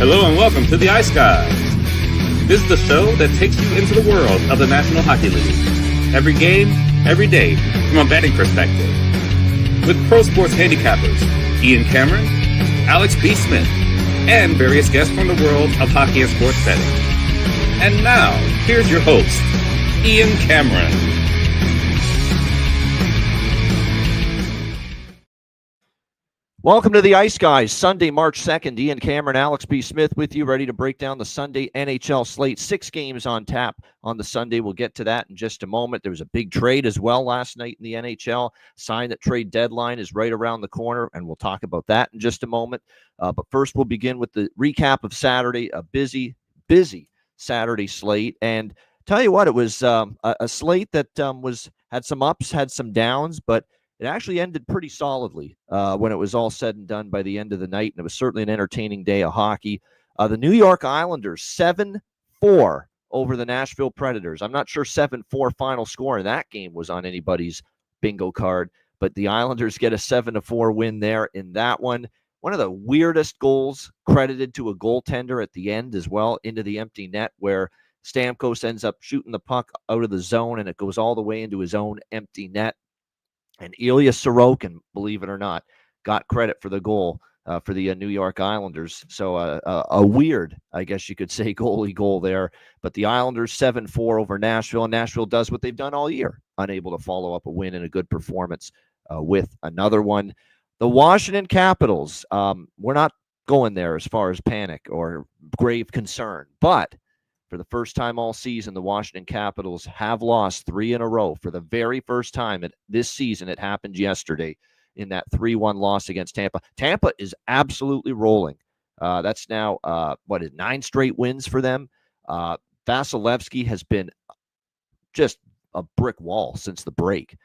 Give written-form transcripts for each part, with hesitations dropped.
Hello and welcome to the Ice Guys. This is the show that takes you into the world of the National Hockey League. Every game, every day, from a betting perspective. With pro sports handicappers, Ian Cameron, Alex B. Smith, and various guests from the world of hockey and sports betting. And now, here's your host, Ian Cameron. Welcome to the Ice Guys, Sunday, March 2nd. Ian Cameron, Alex B. Smith with you, ready to break down the Sunday NHL slate. 6 games on tap on the Sunday. We'll get to that in just a moment. There was a big trade as well last night in the NHL. Sign that trade deadline is right around the corner, and we'll talk about that in just a moment. But first, we'll begin with the recap of Saturday, a busy Saturday slate. And tell you what, it was a slate that had some ups, had some downs, but it actually ended pretty solidly when it was all said and done by the end of the night, and it was certainly an entertaining day of hockey. The New York Islanders, 7-4 over the Nashville Predators. I'm not sure 7-4 final score in that game was on anybody's bingo card, but the Islanders get a 7-4 win there in that one. One of the weirdest goals credited to a goaltender at the end as well, into the empty net, where Stamkos ends up shooting the puck out of the zone, and it goes all the way into his own empty net. And Ilya Sorokin, believe it or not, got credit for the goal for the New York Islanders. So a weird, I guess you could say, goalie goal there. But the Islanders 7-4 over Nashville, and Nashville does what they've done all year, unable to follow up a win and a good performance with another one. The Washington Capitals, we're not going there as far as panic or grave concern, but for the first time all season, the Washington Capitals have lost 3 in a row. For the very first time this season, it happened yesterday in that 3-1 loss against Tampa. Tampa is absolutely rolling. That's now, 9 straight wins for them. Vasilevsky has been just a brick wall since the break.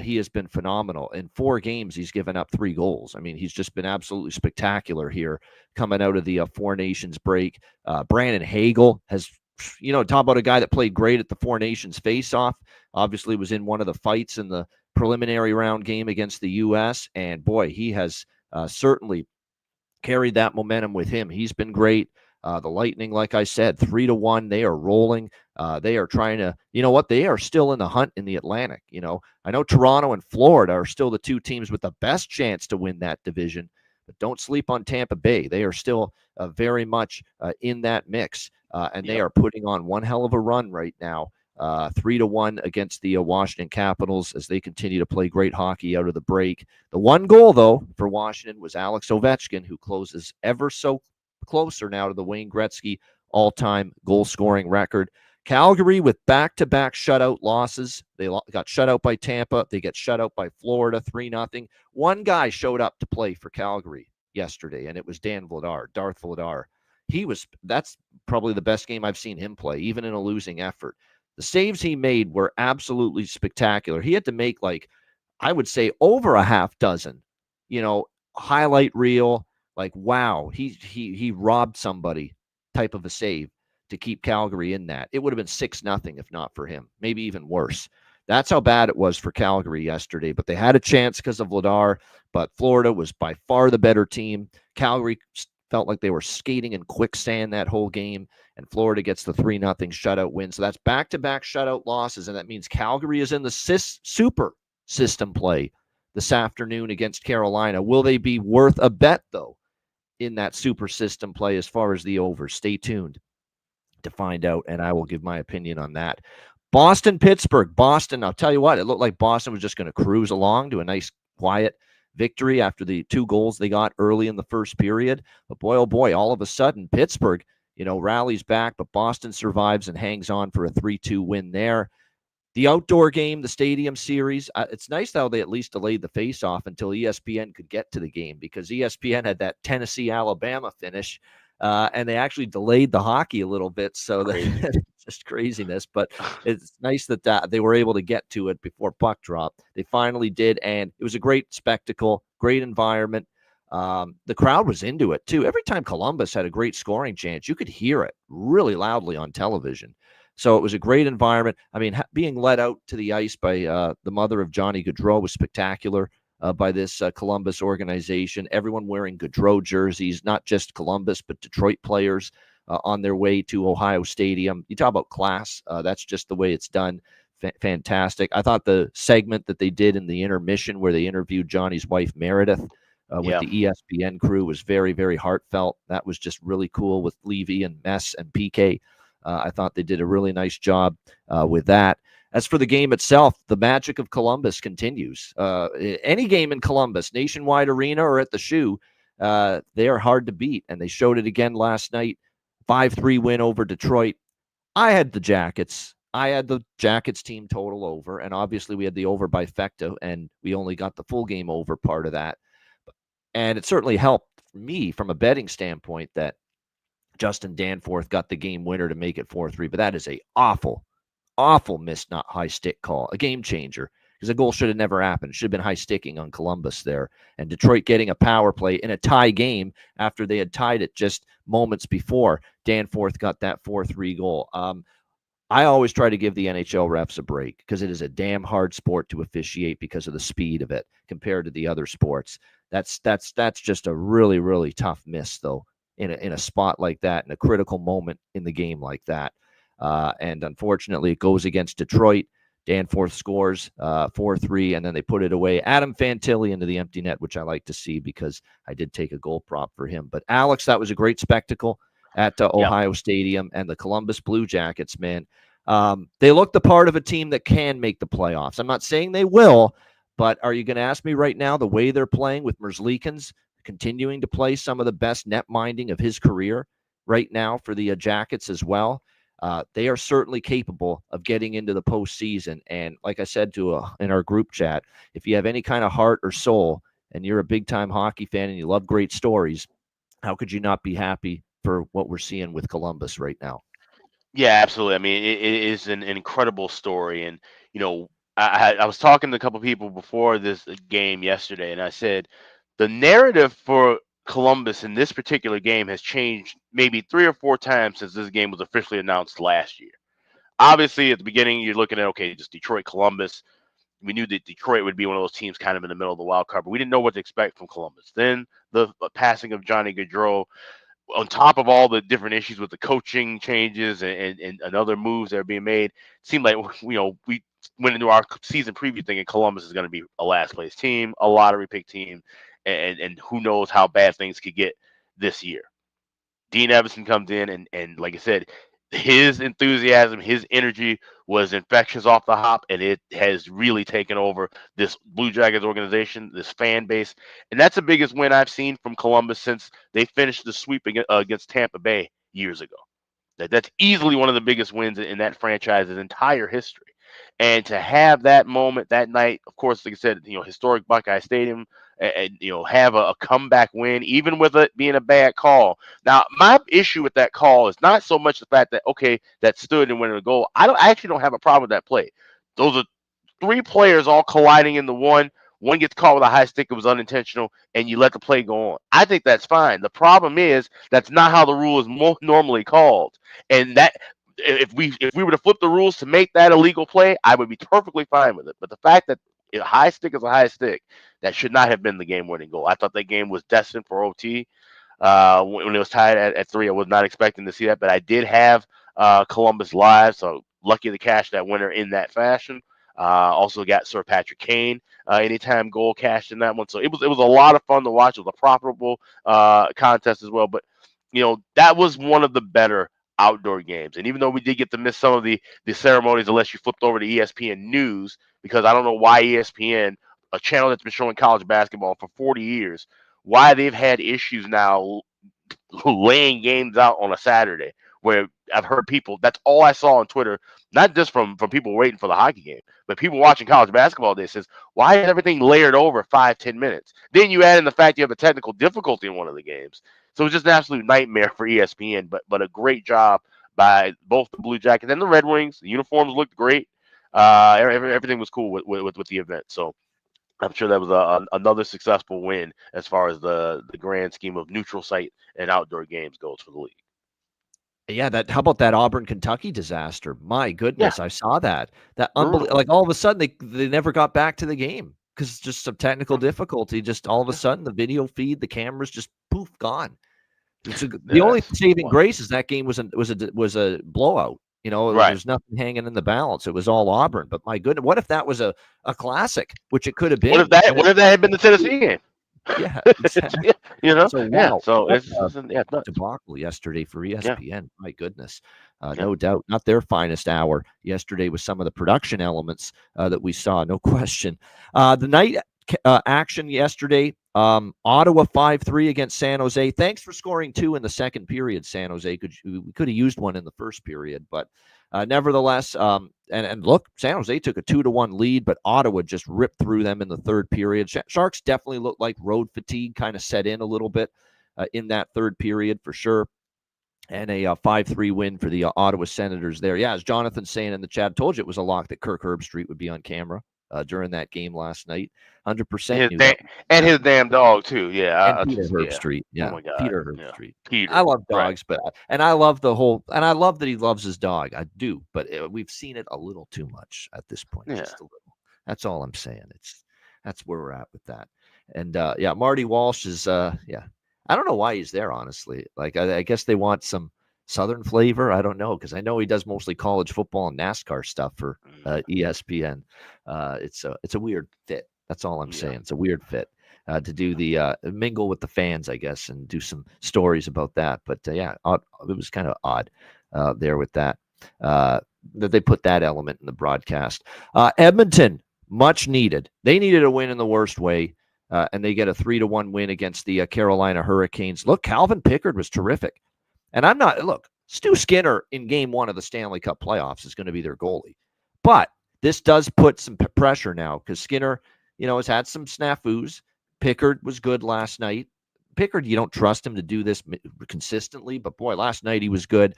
He has been phenomenal. In 4 games, he's given up 3 goals. I mean, he's just been absolutely spectacular here coming out of the Four Nations break. Brandon Hagel has, talk about a guy that played great at the Four Nations face-off. Obviously was in one of the fights in the preliminary round game against the U.S., and boy, he has certainly carried that momentum with him. He's been great. The Lightning, like I said, 3-1. They are rolling. They are trying to, they are still in the hunt in the Atlantic. I know Toronto and Florida are still the 2 teams with the best chance to win that division, but don't sleep on Tampa Bay. They are still very much in that mix, and they are putting on one hell of a run right now. 3-1 against the Washington Capitals as they continue to play great hockey out of the break. The one goal, though, for Washington was Alex Ovechkin, who closes ever so closer now to the Wayne Gretzky all-time goal-scoring record. Calgary with back-to-back shutout losses. They got shut out by Tampa. They get shut out by Florida 3-0. One guy showed up to play for Calgary yesterday, and it was Darth Vladar. That's probably the best game I've seen him play, even in a losing effort. The saves he made were absolutely spectacular. He had to make, I would say, over a half dozen, highlight reel, wow, he robbed somebody type of a save to keep Calgary in that. It would have been 6-0 if not for him, maybe even worse. That's how bad it was for Calgary yesterday, but they had a chance because of Vladar, but Florida was by far the better team. Calgary felt like they were skating in quicksand that whole game, and Florida gets the 3-0 shutout win. So that's back-to-back shutout losses, and that means Calgary is in the super system play this afternoon against Carolina. Will they be worth a bet, though, in that super system play as far as the over? Stay tuned to find out, and I will give my opinion on that. Pittsburgh. Boston, I'll tell you what, it looked like Boston was just going to cruise along to a nice, quiet victory after the 2 goals they got early in the first period. But boy, oh boy, all of a sudden, Pittsburgh, rallies back, but Boston survives and hangs on for a 3-2 win there. The outdoor game, the Stadium Series, it's nice how they at least delayed the face-off until ESPN could get to the game, because ESPN had that Tennessee-Alabama finish, and they actually delayed the hockey a little bit, so just craziness. But it's nice that they were able to get to it before puck drop. They finally did, and it was a great spectacle, great environment. The crowd was into it, too. Every time Columbus had a great scoring chance, you could hear it really loudly on television. So it was a great environment. I mean, being led out to the ice by the mother of Johnny Gaudreau was spectacular. by this Columbus organization. Everyone wearing Gaudreau jerseys, not just Columbus, but Detroit players on their way to Ohio Stadium. You talk about class. That's just the way it's done. Fantastic. I thought the segment that they did in the intermission where they interviewed Johnny's wife, Meredith, with the ESPN crew was very, very heartfelt. That was just really cool with Levy and Mess and PK. I thought they did a really nice job with that. As for the game itself, the magic of Columbus continues. Any game in Columbus, Nationwide Arena or at the Shoe, they are hard to beat, and they showed it again last night. 5-3 win over Detroit. I had the Jackets. I had the Jackets team total over, and obviously we had the over by Fecta, and we only got the full game over part of that. And it certainly helped me from a betting standpoint that Justin Danforth got the game winner to make it 4-3, but that is a awful missed not high stick call, a game changer, because the goal should have never happened. It should have been high sticking on Columbus there. And Detroit getting a power play in a tie game after they had tied it just moments before. Danforth got that 4-3 goal. I always try to give the NHL refs a break because it is a damn hard sport to officiate because of the speed of it compared to the other sports. That's just a really, really tough miss, though, in a spot like that, in a critical moment in the game like that. And unfortunately, it goes against Detroit. Danforth scores 4-3, and then they put it away. Adam Fantilli into the empty net, which I like to see because I did take a goal prop for him. But, Alex, that was a great spectacle at Ohio Stadium, and the Columbus Blue Jackets, man. They look the part of a team that can make the playoffs. I'm not saying they will, but are you going to ask me right now the way they're playing with Merzlikins continuing to play some of the best net minding of his career right now for the Jackets as well? They are certainly capable of getting into the postseason. And like I said in our group chat, if you have any kind of heart or soul and you're a big-time hockey fan and you love great stories, how could you not be happy for what we're seeing with Columbus right now? Yeah, absolutely. I mean, it is an incredible story, and I was talking to a couple people before this game yesterday, and I said the narrative for Columbus in this particular game has changed maybe 3 or 4 times since this game was officially announced last year. Obviously, at the beginning, you're looking at just Detroit, Columbus. We knew that Detroit would be one of those teams kind of in the middle of the wild card, but we didn't know what to expect from Columbus. Then the passing of Johnny Gaudreau, on top of all the different issues with the coaching changes and other moves that are being made, it seemed like we went into our season preview thinking Columbus is going to be a last place team, a lottery pick team, and who knows how bad things could get this year. Dean Evason comes in and like I said, his enthusiasm, his energy was infectious off the hop, and it has really taken over this Blue Jackets organization, this fan base. And that's the biggest win I've seen from Columbus since they finished the sweep against Tampa Bay years ago. That's easily one of the biggest wins in that franchise's entire history. And to have that moment that night, of course, like I said, historic Buckeye Stadium, and have a comeback win, even with it being a bad call. Now, my issue with that call is not so much the fact that that stood and went in a goal. I actually don't have a problem with that play. Those are 3 players all colliding into one. One gets caught with a high stick. It was unintentional, and you let the play go on. I think that's fine. The problem is that's not how the rule is normally called, and that if we were to flip the rules to make that a legal play, I would be perfectly fine with it. But the fact that a high stick is a high stick, that should not have been the game-winning goal. I thought that game was destined for OT. When it was tied at 3, I was not expecting to see that, but I did have Columbus live, so lucky to cash that winner in that fashion. Also got Sir Patrick Kane anytime goal cashed in that one, so it was a lot of fun to watch. It was a profitable contest as well, but that was one of the better outdoor games. And even though we did get to miss some of the ceremonies, unless you flipped over to ESPN News, because I don't know why ESPN, a channel that's been showing college basketball for 40 years, why they've had issues now laying games out on a Saturday, where I've heard people, that's all I saw on Twitter, not just from people waiting for the hockey game, but people watching college basketball day says, why is everything layered over 5-10 minutes? Then you add in the fact you have a technical difficulty in one of the games. So it's just an absolute nightmare for ESPN, but a great job by both the Blue Jackets and the Red Wings. The uniforms looked great. Everything was cool with the event. So I'm sure that was another successful win as far as the grand scheme of neutral site and outdoor games goes for the league. Yeah, how about that Auburn, Kentucky disaster? My goodness, Yeah. I saw that. That unbelievable. Like all of a sudden they never got back to the game. because just some technical difficulty. Just all of a sudden, the video feed, the cameras just poof gone. The only saving grace is that game was a blowout. Right. There's nothing hanging in the balance. It was all Auburn. But my goodness, what if that was a classic, which it could have been? What if that had been the Tennessee game? Yeah, exactly. So wow. Yeah, so it's debacle yesterday for ESPN. Yeah. My goodness, no doubt, not their finest hour yesterday with some of the production elements that we saw, no question. The night action yesterday, Ottawa 5-3 against San Jose. Thanks for scoring 2 in the second period, San Jose. We could have used one in the first period, but nevertheless, and look, San Jose took a 2-1 lead, but Ottawa just ripped through them in the third period. Sharks definitely looked like road fatigue kind of set in a little bit in that third period for sure. And a 5-3 win for the Ottawa Senators there. Yeah, as Jonathan's saying in the chat, told you it was a lock that Kirk Herbstreit would be on camera during that game last night. 100%. And his damn dog too. Yeah, and Peter Herbstreit. Yeah. Oh my God. Peter Herbstreit. Peter. I love dogs, but I love I love that he loves his dog. I do, but we've seen it a little too much at this point. Yeah. Just a little. That's all I'm saying. That's where we're at with that. And Marty Walsh is I don't know why he's there, honestly. Like I guess they want some Southern flavor. I don't know, because I know he does mostly college football and NASCAR stuff for ESPN. It's a weird fit. That's all I'm saying. It's a weird fit to do the mingle with the fans, I guess, and do some stories about that. But it was kind of odd there with that that they put that element in the broadcast. Edmonton, much needed. They needed a win in the worst way. And they get a 3-1 win against the Carolina Hurricanes. Look, Calvin Pickard was terrific. And Stu Skinner in game 1 of the Stanley Cup playoffs is going to be their goalie. But this does put some pressure now, because Skinner, has had some snafus. Pickard was good last night. Pickard, you don't trust him to do this consistently, but boy, last night he was good.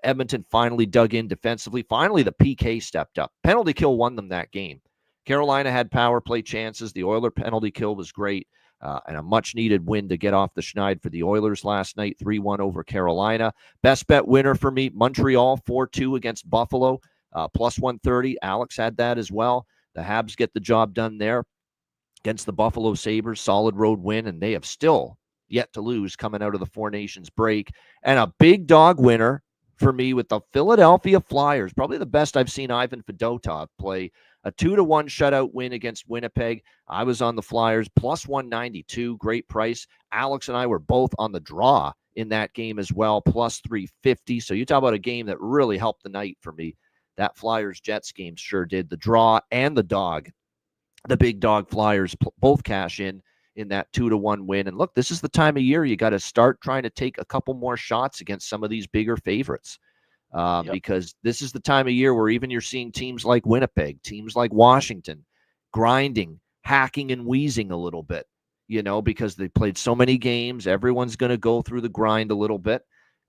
Edmonton finally dug in defensively. Finally, the PK stepped up. Penalty kill won them that game. Carolina had power play chances. The Oiler penalty kill was great, and a much-needed win to get off the schneid for the Oilers last night, 3-1 over Carolina. Best bet winner for me, Montreal, 4-2 against Buffalo, plus 130. Alex had that as well. The Habs get the job done there against the Buffalo Sabres. Solid road win, and they have still yet to lose coming out of the Four Nations break. And a big dog winner for me with the Philadelphia Flyers, probably the best I've seen Ivan Fedotov play. A 2-1 shutout win against Winnipeg. I was on the Flyers, plus 192, great price. Alex and I were both on the draw in that game as well, plus 350. So you talk about a game that really helped the night for me. That Flyers-Jets game sure did. The draw and the dog, the big dog Flyers both cash in that 2-1 win. And look, this is the time of year you got to start trying to take a couple more shots against some of these bigger favorites. Because this is the time of year where even you're seeing teams like Winnipeg, teams like Washington, grinding, hacking, and wheezing a little bit, because they played so many games. Everyone's going to go through the grind a little bit,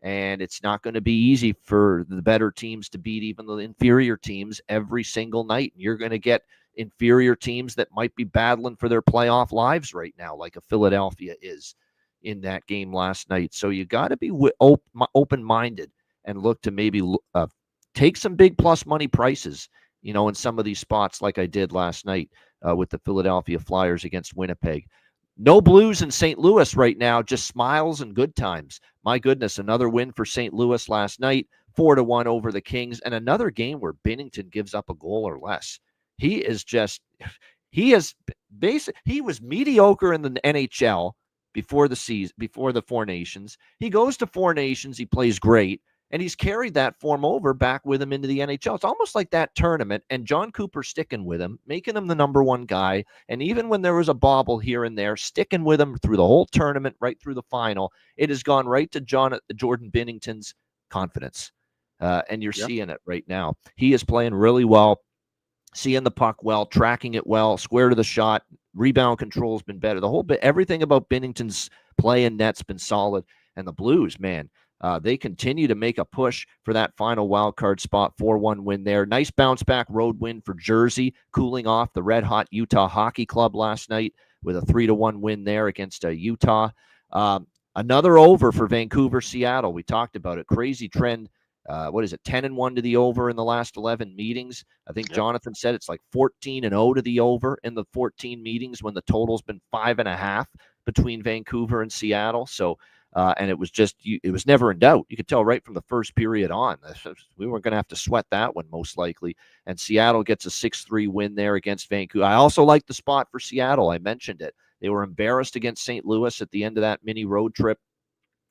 and it's not going to be easy for the better teams to beat even the inferior teams every single night. You're going to get inferior teams that might be battling for their playoff lives right now, like a Philadelphia is in that game last night. So you got to be open-minded and look to maybe take some big plus money prices, in some of these spots like I did last night with the Philadelphia Flyers against Winnipeg. No Blues in St. Louis right now, just smiles and good times. My goodness, another win for St. Louis last night, 4-1 over the Kings, and another game where Binnington gives up a goal or less. He was mediocre in the NHL before the season, before the Four Nations. He goes to Four Nations, he plays great. And he's carried that form over back with him into the NHL. It's almost like that tournament, and John Cooper sticking with him, making him the number one guy. And even when there was a bobble here and there, sticking with him through the whole tournament, right through the final, it has gone right to Jordan Binnington's confidence. And you're seeing it right now. He is playing really well, seeing the puck well, tracking it well, square to the shot. Rebound control has been better. The whole bit, everything about Binnington's play in net's been solid. And the Blues, man, they continue to make a push for that final wild card spot. 4-1 win there. Nice bounce back road win for Jersey, cooling off the red-hot Utah Hockey Club last night with a 3-1 win there against Utah. Another over for Vancouver, Seattle. We talked about it. Crazy trend what is it, 10-1 to the over in the last 11 meetings. I think Yep. Jonathan said it's like 14-0 to the over in the 14 meetings when the total's been 5.5 between Vancouver and Seattle. So, and it was never in doubt. You could tell right from the first period on. We weren't going to have to sweat that one, most likely. And Seattle gets a 6-3 win there against Vancouver. I also like the spot for Seattle. I mentioned it. They were embarrassed against St. Louis at the end of that mini road trip.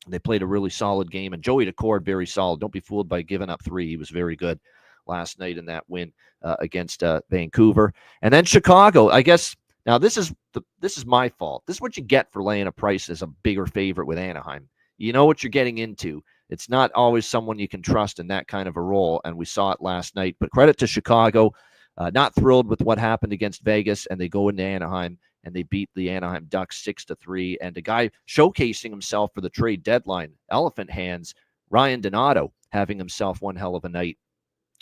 They played a really solid game, and Joey Decord, very solid. Don't be fooled by giving up 3. He was very good last night in that win against Vancouver. And then Chicago, I guess. Now this is my fault. This is what you get for laying a price as a bigger favorite with Anaheim. You know what you're getting into. It's not always someone you can trust in that kind of a role, and we saw it last night. But credit to Chicago. Not thrilled with what happened against Vegas, and they go into Anaheim and they beat the Anaheim Ducks 6-3. And a guy showcasing himself for the trade deadline, elephant hands, Ryan Donato, having himself one hell of a night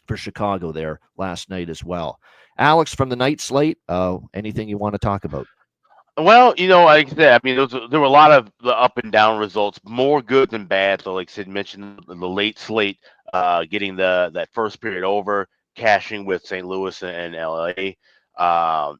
for Chicago there last night as well. Alex, from the night slate, anything you want to talk about? Well, like I said, I mean, there were a lot of the up and down results, more good than bad. So, like I said, mentioned the late slate, getting that first period over, cashing with St. Louis and LA.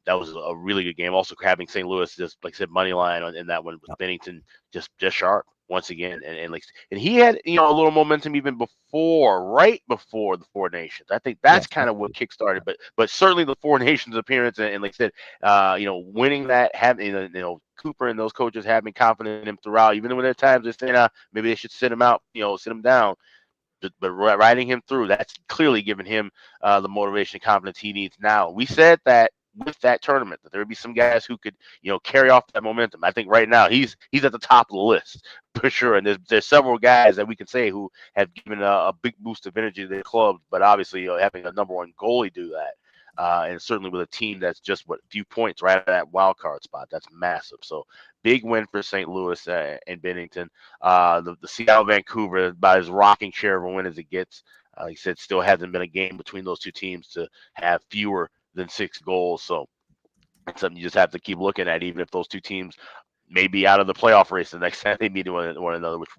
That was a really good game. Also, having St. Louis, just like I said, money line in that one with Bennington just sharp once again, and he had a little momentum even right before the Four Nations. I think that's kind of what kickstarted, but certainly the Four Nations appearance and like I said, winning that, having Cooper and those coaches having confidence in him throughout, even when there are times they're saying maybe they should sit him out, sit him down. But riding him through, that's clearly given him the motivation and confidence he needs now. We said that with that tournament, that there would be some guys who could, carry off that momentum. I think right now he's at the top of the list for sure. And there's several guys that we can say who have given a big boost of energy to their club. But obviously, having a number one goalie do that, and certainly with a team that's just a few points right at that wild card spot, that's massive. So big win for St. Louis and Bennington. The Seattle Vancouver, about as rocking share of a win as it gets. Like I said, still hasn't been a game between those two teams to have fewer than 6 goals. So it's something you just have to keep looking at, even if those two teams may be out of the playoff race the next time they meet one another, which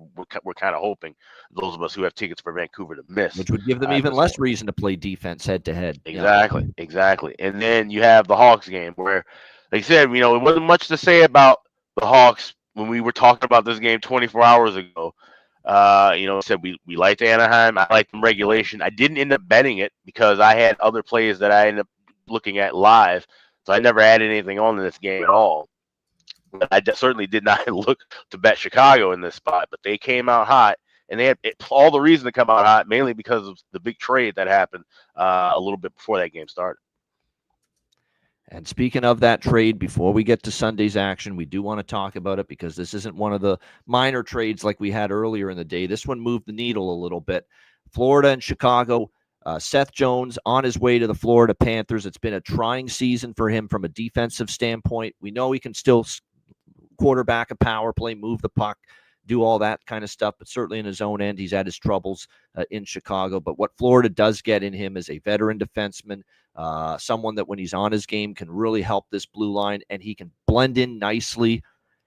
we're kind of hoping those of us who have tickets for Vancouver to miss. Which would give them even less reason to play defense head-to-head. Exactly. And then you have the Hawks game where, like I said, it wasn't much to say about the Hawks when we were talking about this game 24 hours ago. Said we liked Anaheim. I liked them regulation. I didn't end up betting it because I had other plays that I ended up looking at live. So I never added anything on in this game at all. But I certainly did not look to bet Chicago in this spot. But they came out hot, and they had all the reason to come out hot, mainly because of the big trade that happened a little bit before that game started. And speaking of that trade, before we get to Sunday's action, we do want to talk about it because this isn't one of the minor trades like we had earlier in the day. This one moved the needle a little bit. Florida and Chicago. Seth Jones on his way to the Florida Panthers. It's been a trying season for him from a defensive standpoint. We know he can still quarterback a power play, move the puck, do all that kind of stuff, but certainly in his own end, he's had his troubles in Chicago. But what Florida does get in him is a veteran defenseman, someone that when he's on his game can really help this blue line, and he can blend in nicely.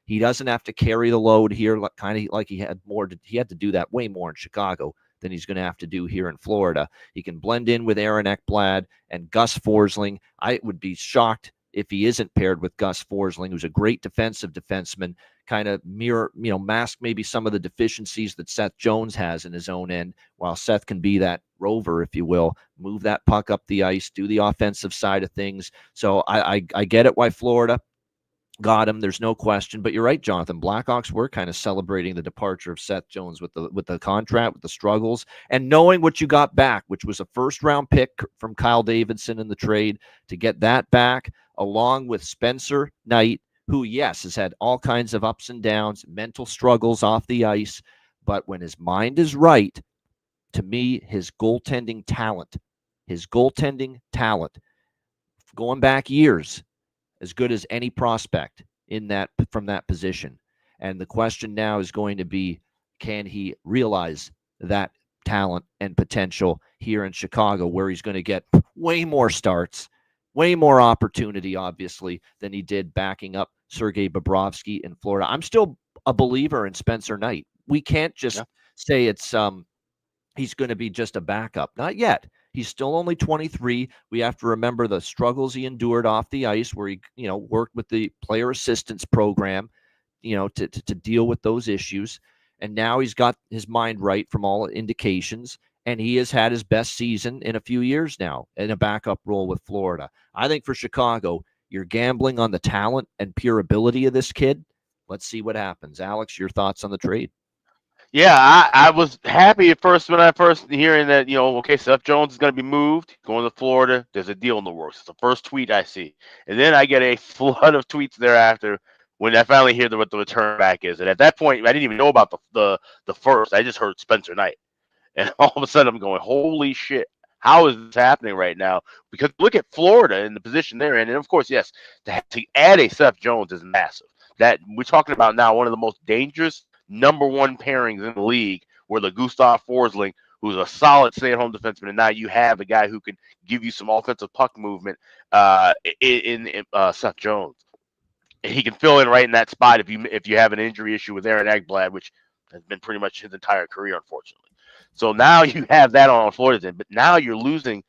He doesn't have to carry the load here, kind of like he had to do that way more in Chicago than he's going to have to do here in Florida. He can blend in with Aaron Ekblad and Gus Forsling. I would be shocked if he isn't paired with Gus Forsling, who's a great defensive defenseman, kind of mask maybe some of the deficiencies that Seth Jones has in his own end, while Seth can be that rover, if you will, move that puck up the ice, do the offensive side of things. So I get it why Florida got him. There's no question. But you're right, Jonathan. Blackhawks were kind of celebrating the departure of Seth Jones with the contract, with the struggles, and knowing what you got back, which was a first-round pick from Kyle Davidson in the trade, to get that back, along with Spencer Knight, who, yes, has had all kinds of ups and downs, mental struggles off the ice, but when his mind is right, to me, his goaltending talent, going back years, as good as any prospect from that position. And the question now is going to be, can he realize that talent and potential here in Chicago, where he's going to get way more starts, way more opportunity, obviously, than he did backing up Sergei Bobrovsky in Florida. I'm still a believer in Spencer Knight. We can't just say it's he's going to be just a backup. Not yet. He's still only 23. We have to remember the struggles he endured off the ice, where he, worked with the player assistance program, to deal with those issues. And now he's got his mind right from all indications, and he has had his best season in a few years now in a backup role with Florida. I think for Chicago, you're gambling on the talent and pure ability of this kid. Let's see what happens. Alex, your thoughts on the trade? Yeah, I was happy at first when I first hearing that, okay, Seth Jones is going to be moved, going to Florida. There's a deal in the works. It's the first tweet I see. And then I get a flood of tweets thereafter when I finally hear what the return back is. And at that point, I didn't even know about the first. I just heard Spencer Knight. And all of a sudden I'm going, holy shit, how is this happening right now? Because look at Florida and the position they're in. And of course, yes, to add a Seth Jones is massive. That we're talking about now, one of the most dangerous number one pairings in the league, where the Gustav Forsling, who's a solid stay-at-home defenseman, and now you have a guy who can give you some offensive puck movement in Seth Jones. And he can fill in right in that spot if you have an injury issue with Aaron Ekblad, which has been pretty much his entire career, unfortunately. So now you have that on Florida's end, but now you're losing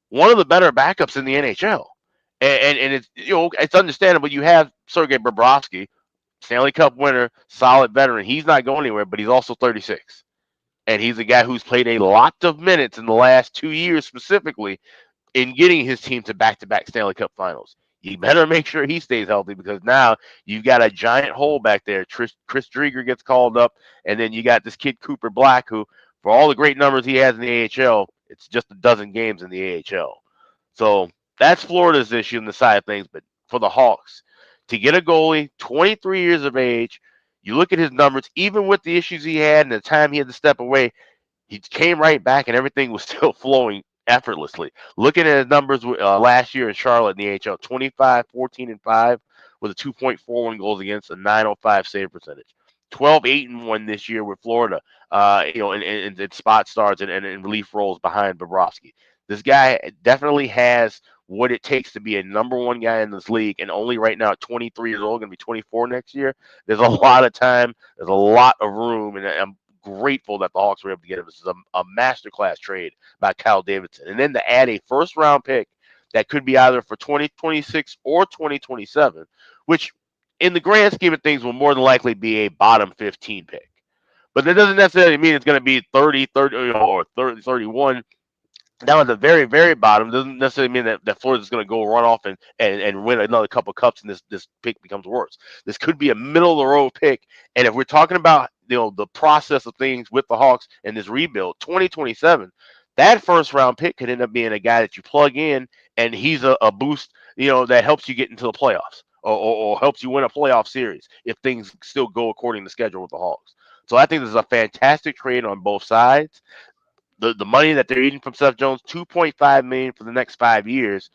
one of the better backups in the NHL. And it's it's understandable. You have Sergei Bobrovsky, Stanley Cup winner, solid veteran. He's not going anywhere, but he's also 36. And he's a guy who's played a lot of minutes in the last 2 years specifically in getting his team to back-to-back Stanley Cup finals. You better make sure he stays healthy, because now you've got a giant hole back there. Chris Drieger gets called up, and then you got this kid Cooper Black, who, for all the great numbers he has in the AHL, it's just a dozen games in the AHL. So that's Florida's issue on the side of things. But for the Hawks, to get a goalie, 23 years of age, you look at his numbers, even with the issues he had and the time he had to step away, he came right back and everything was still flowing effortlessly. Looking at his numbers last year in Charlotte in the AHL, 25, 14, and 5 with a 2.41 goals against, a 905 save percentage. 12, 8, and 1 this year with Florida, in spot starts and in relief roles behind Bobrovsky. This guy definitely has what it takes to be a number one guy in this league, and only right now at 23 years old, going to be 24 next year. There's a lot of time. There's a lot of room, and I'm grateful that the Hawks were able to get him. This is a masterclass trade by Kyle Davidson. And then to add a first-round pick that could be either for 2026 or 2027, which in the grand scheme of things will more than likely be a bottom 15 pick. But that doesn't necessarily mean it's going to be 30, or 30, 31. Down at the very, very bottom doesn't necessarily mean that Florida's going to go run off and win another couple cups and this pick becomes worse. This could be a middle-of-the-road pick. And if we're talking about the process of things with the Hawks and this rebuild, 2027, that first-round pick could end up being a guy that you plug in, and he's a boost, that helps you get into the playoffs or helps you win a playoff series if things still go according to schedule with the Hawks. So I think this is a fantastic trade on both sides. The money that they're eating from Seth Jones, $2.5 million for the next 5 years.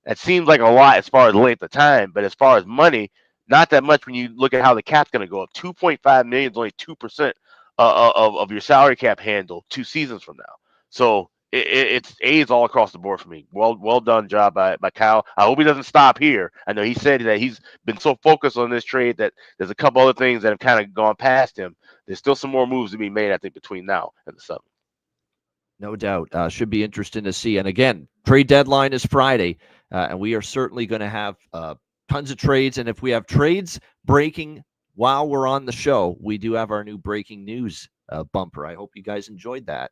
That seems like a lot as far as length of time, but as far as money, not that much when you look at how the cap's going to go up. $2.5 million is only 2% of your salary cap handle 2 seasons from now. So it's A's all across the board for me. Well done job by Kyle. I hope he doesn't stop here. I know he said that he's been so focused on this trade that there's a couple other things that have kind of gone past him. There's still some more moves to be made, I think, between now and the summer. No doubt. Should be interesting to see. And again, trade deadline is Friday, and we are certainly going to have tons of trades. And if we have trades breaking while we're on the show, we do have our new breaking news bumper. I hope you guys enjoyed that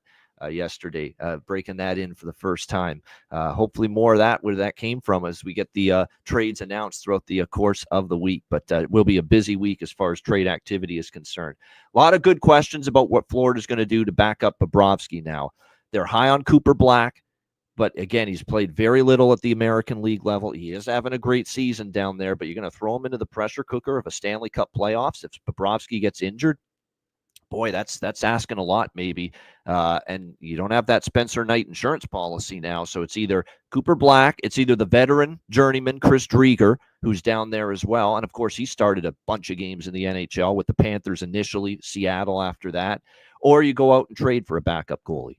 yesterday, breaking that in for the first time. Hopefully more of that, where that came from, as we get the trades announced throughout the course of the week. But it will be a busy week as far as trade activity is concerned. A lot of good questions about what Florida's going to do to back up Bobrovsky now. They're high on Cooper Black, but again, he's played very little at the American League level. He is having a great season down there, but you're going to throw him into the pressure cooker of a Stanley Cup playoffs if Bobrovsky gets injured? Boy, that's asking a lot, maybe. And you don't have that Spencer Knight insurance policy now, so it's either Cooper Black, it's either the veteran journeyman Chris Drieger, who's down there as well, and of course he started a bunch of games in the NHL with the Panthers initially, Seattle after that, or you go out and trade for a backup goalie.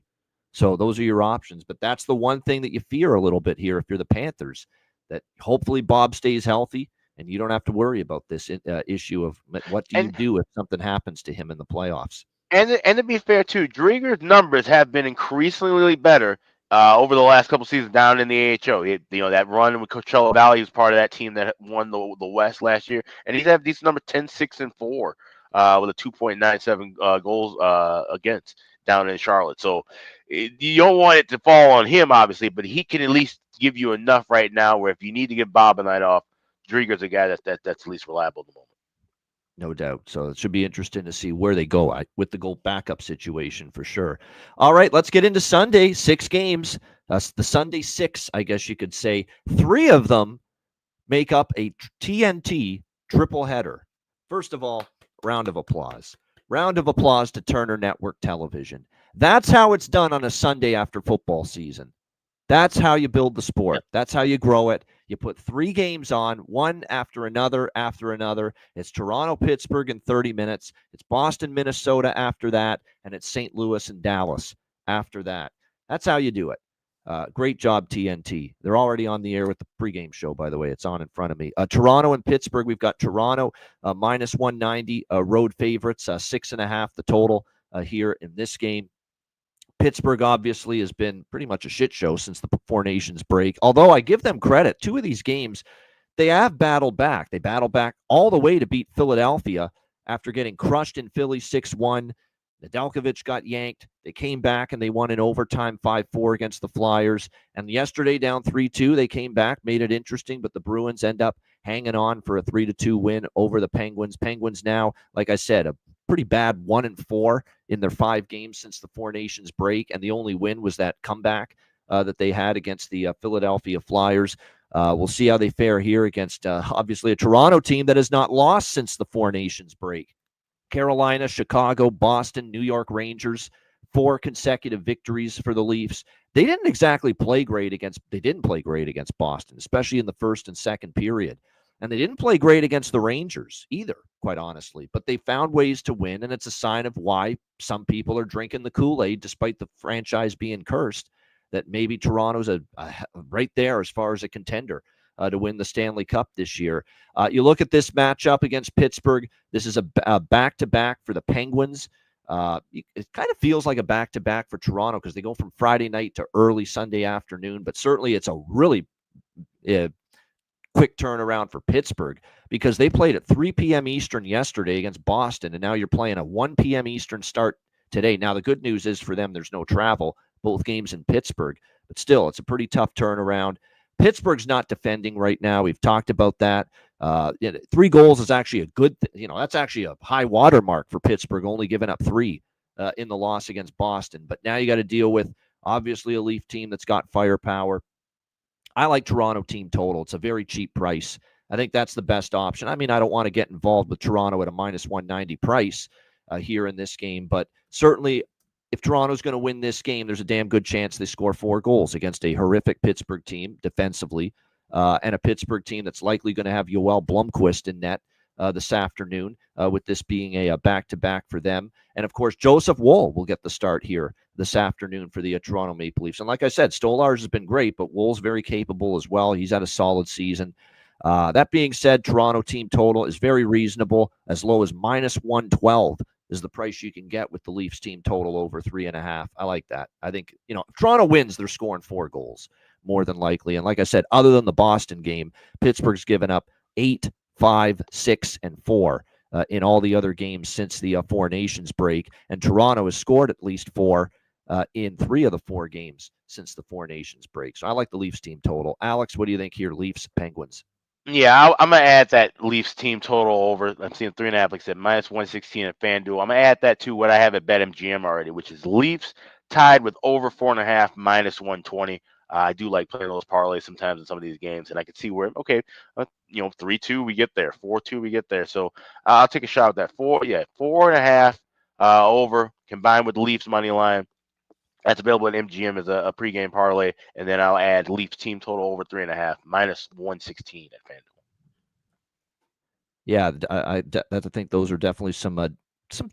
So those are your options. But that's the one thing that you fear a little bit here if you're the Panthers, that hopefully Bob stays healthy and you don't have to worry about this issue of what do you do if something happens to him in the playoffs. And to be fair too, Drieger's numbers have been increasingly better over the last couple seasons down in the AHL. That run with Coachella Valley, he was part of that team that won the West last year, and he's had decent number 10, 6, and 4 with a 2.97 goals against down in Charlotte. So you don't want it to fall on him, obviously, but he can at least give you enough right now where if you need to get Bob a night off, Drieger's a guy that's at least reliable at the moment. No doubt. So it should be interesting to see where they go with the goal backup situation for sure. All right, let's get into Sunday. 6 games. The Sunday 6, I guess you could say. 3 of them make up a TNT triple header. First of all, round of applause. Round of applause to Turner Network Television. That's how it's done on a Sunday after football season. That's how you build the sport. That's how you grow it. You put 3 games on, one after another. It's Toronto, Pittsburgh in 30 minutes. It's Boston, Minnesota after that. And it's St. Louis and Dallas after that. That's how you do it. Great job, TNT. They're already on the air with the pregame show, by the way. It's on in front of me. Toronto and Pittsburgh, we've got Toronto minus 190, road favorites, 6.5 the total here in this game. Pittsburgh obviously has been pretty much a shit show since the Four Nations break. Although I give them credit, 2 of these games, they have battled back. They battled back all the way to beat Philadelphia after getting crushed in Philly 6-1. Nedeljkovic got yanked. They came back and they won in overtime 5-4 against the Flyers. And yesterday down 3-2, they came back, made it interesting, but the Bruins end up hanging on for a 3-2 win over the Penguins. Penguins now, like I said, a pretty bad 1-4 in their 5 games since the Four Nations break, and the only win was that comeback that they had against the Philadelphia Flyers. We'll see how they fare here against obviously a Toronto team that has not lost since the Four Nations break. Carolina, Chicago, Boston, New York Rangers, 4 consecutive victories for the Leafs. They didn't play great against Boston, especially in the first and second period. And they didn't play great against the Rangers either, quite honestly. But they found ways to win, and it's a sign of why some people are drinking the Kool-Aid, despite the franchise being cursed, that maybe Toronto's right there as far as a contender to win the Stanley Cup this year. You look at this matchup against Pittsburgh. This is a back-to-back for the Penguins. It kind of feels like a back-to-back for Toronto because they go from Friday night to early Sunday afternoon. But certainly it's a really quick turnaround for Pittsburgh because they played at 3 p.m. Eastern yesterday against Boston, and now you're playing a 1 p.m. Eastern start today. Now, the good news is for them, there's no travel, both games in Pittsburgh, but still, it's a pretty tough turnaround. Pittsburgh's not defending right now. We've talked about that. 3 goals is actually a good, that's actually a high water mark for Pittsburgh, only giving up 3 in the loss against Boston. But now you got to deal with, obviously, a Leaf team that's got firepower. I like Toronto team total. It's a very cheap price. I think that's the best option. I mean, I don't want to get involved with Toronto at a minus 190 price here in this game, but certainly if Toronto's going to win this game, there's a damn good chance they score 4 goals against a horrific Pittsburgh team defensively and a Pittsburgh team that's likely going to have Yoel Blomqvist in net this afternoon with this being a back-to-back for them. And, of course, Joseph Woll will get the start here this afternoon for the Toronto Maple Leafs. And like I said, Stolarz has been great, but Woll's very capable as well. He's had a solid season. That being said, Toronto team total is very reasonable. As low as minus 112 is the price you can get with the Leafs team total over 3.5. I like that. I think, if Toronto wins, they're scoring 4 goals more than likely. And like I said, other than the Boston game, Pittsburgh's given up 8, 5, 6, and 4 in all the other games since the Four Nations break. And Toronto has scored at least 4 in 3 of the 4 games since the Four Nations break. So I like the Leafs team total. Alex, what do you think here? Leafs, Penguins. Yeah, I'm gonna add that Leafs team total over. I'm seeing 3.5, like I said, minus 116 at FanDuel. I'm gonna add that to what I have at BetMGM already, which is Leafs tied with over 4.5 minus 120. I do like playing those parlays sometimes in some of these games, and I can see where 3-2 we get there, 4-2 we get there. So I'll take a shot at that. 4.5 over combined with the Leafs money line. That's available at MGM as a pregame parlay, and then I'll add Leafs team total over 3.5 minus 116 at FanDuel. Yeah, I think those are definitely some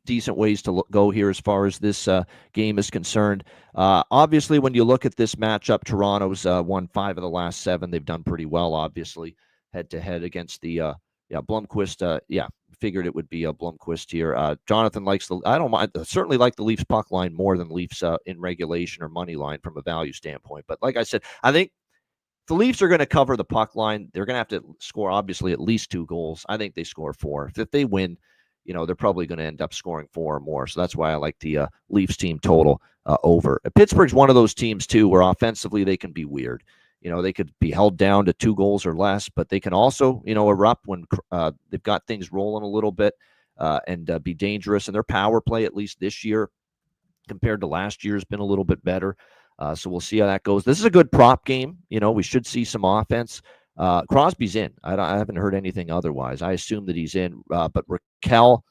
decent ways to go here as far as this game is concerned. Obviously, when you look at this matchup, Toronto's won 5 of the last 7. They've done pretty well, obviously, head-to-head against the Yeah, Blomqvist. Yeah, figured it would be a Blomqvist here. Jonathan likes I don't mind. Certainly like the Leafs puck line more than Leafs in regulation or money line from a value standpoint. But like I said, I think the Leafs are going to cover the puck line. They're going to have to score, obviously, at least 2 goals. I think they score 4. If they win, they're probably going to end up scoring 4 or more. So that's why I like the Leafs team total over. Pittsburgh's one of those teams, too, where offensively they can be weird. They could be held down to 2 goals or less, but they can also, erupt when they've got things rolling a little bit and be dangerous. And their power play, at least this year, compared to last year, has been a little bit better. So we'll see how that goes. This is a good prop game. We should see some offense. Crosby's in. I haven't heard anything otherwise. I assume that he's in. But Raquel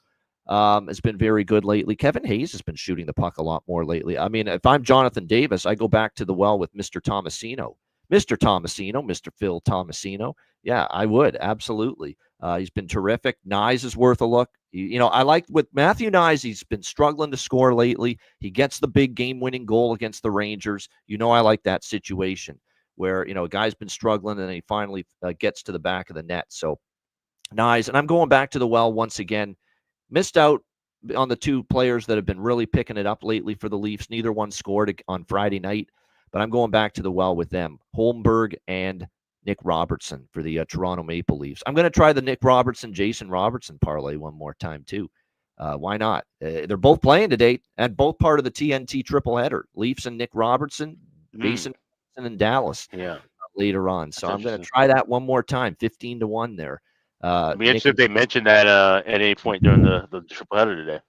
has been very good lately. Kevin Hayes has been shooting the puck a lot more lately. I mean, if I'm Jonathan Davis, I go back to the well with Mr. Tomasino. Mr. Phil Tomasino. Yeah, I would. Absolutely. He's been terrific. Nyes is worth a look. I like with Matthew Nyes, he's been struggling to score lately. He gets the big game-winning goal against the Rangers. I like that situation where, a guy's been struggling and he finally gets to the back of the net. So Nyes, and I'm going back to the well once again. Missed out on the 2 players that have been really picking it up lately for the Leafs. Neither one scored on Friday night, but I'm going back to the well with them. Holmberg and Nick Robertson for the Toronto Maple Leafs. I'm going to try the Nick Robertson, Jason Robertson parlay one more time, too. Why not? They're both playing today and both part of the TNT triple header. Leafs and Nick Robertson, Jason Robertson and Dallas later on. So I'm going to try that one more time, 15-1 there. It'd be interesting if they mentioned that at any point during the triple header today.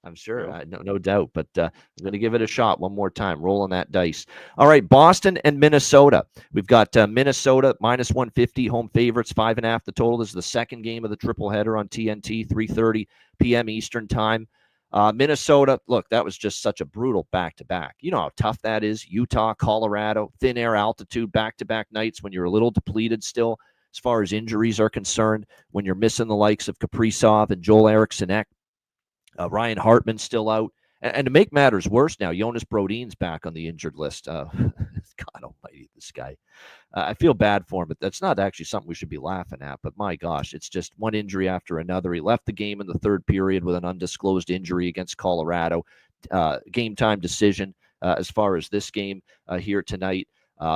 I'm sure, no doubt, but I'm going to give it a shot one more time, rolling that dice. All right, Boston and Minnesota. We've got Minnesota minus 150, home favorites, 5.5 the total. This is the second game of the triple header on TNT, 3:30 p.m. Eastern time. Minnesota, look, that was just such a brutal back-to-back. You know how tough that is. Utah, Colorado, thin air altitude, back-to-back nights when you're a little depleted still as far as injuries are concerned, when you're missing the likes of Kaprizov and Joel Eriksson-Ek. Ryan Hartman's still out. And to make matters worse now, Jonas Brodin's back on the injured list. God almighty, this guy. I feel bad for him, but that's not actually something we should be laughing at. But my gosh, it's just one injury after another. He left the game in the 3rd period with an undisclosed injury against Colorado. Game time decision as far as this game here tonight.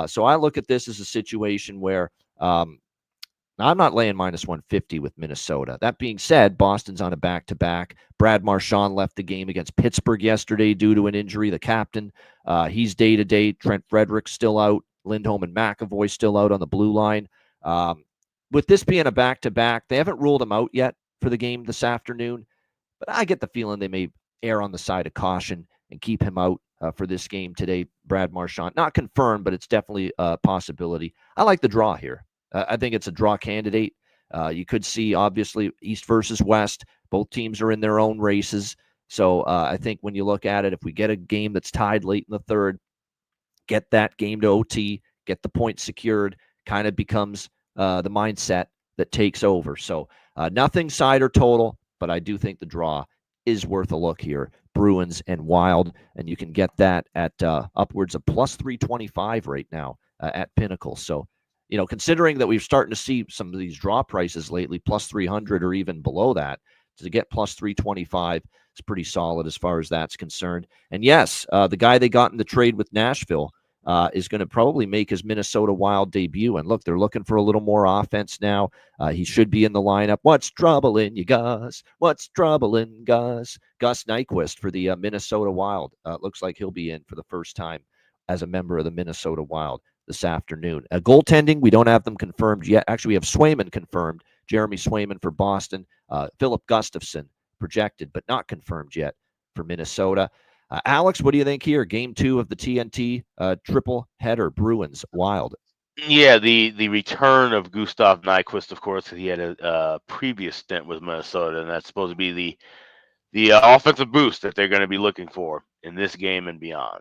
So I look at this as a situation where I'm not laying minus 150 with Minnesota. That being said, Boston's on a back-to-back. Brad Marchand left the game against Pittsburgh yesterday due to an injury. The captain, he's day-to-day. Trent Frederick's still out. Lindholm and McAvoy still out on the blue line. With this being a back-to-back, they haven't ruled him out yet for the game this afternoon, but I get the feeling they may err on the side of caution and keep him out for this game today, Brad Marchand. Not confirmed, but it's definitely a possibility. I like the draw here. I think it's a draw candidate. You could see, obviously, East versus West. Both teams are in their own races. So I think when you look at it, if we get a game that's tied late in the 3rd, get that game to OT, get the point secured, kind of becomes the mindset that takes over. So nothing side or total, but I do think the draw is worth a look here. Bruins and Wild, and you can get that at upwards of plus 325 right now at Pinnacle. So, considering that we're starting to see some of these draw prices lately, plus 300 or even below that, to get plus 325 is pretty solid as far as that's concerned. And yes, the guy they got in the trade with Nashville is going to probably make his Minnesota Wild debut. And look, they're looking for a little more offense now. He should be in the lineup. What's troubling you, Gus? What's troubling Gus? Gus Nyquist for the Minnesota Wild. Looks like he'll be in for the first time as a member of the Minnesota Wild this afternoon. Goaltending, we don't have them confirmed yet. Actually, we have Swayman confirmed. Jeremy Swayman for Boston. Philip Gustafson projected, but not confirmed yet for Minnesota. Alex, what do you think here? Game 2 of the TNT triple header, Bruins Wild. Yeah, the return of Gustav Nyquist, of course, he had a previous stint with Minnesota, and that's supposed to be the offensive boost that they're going to be looking for in this game and beyond.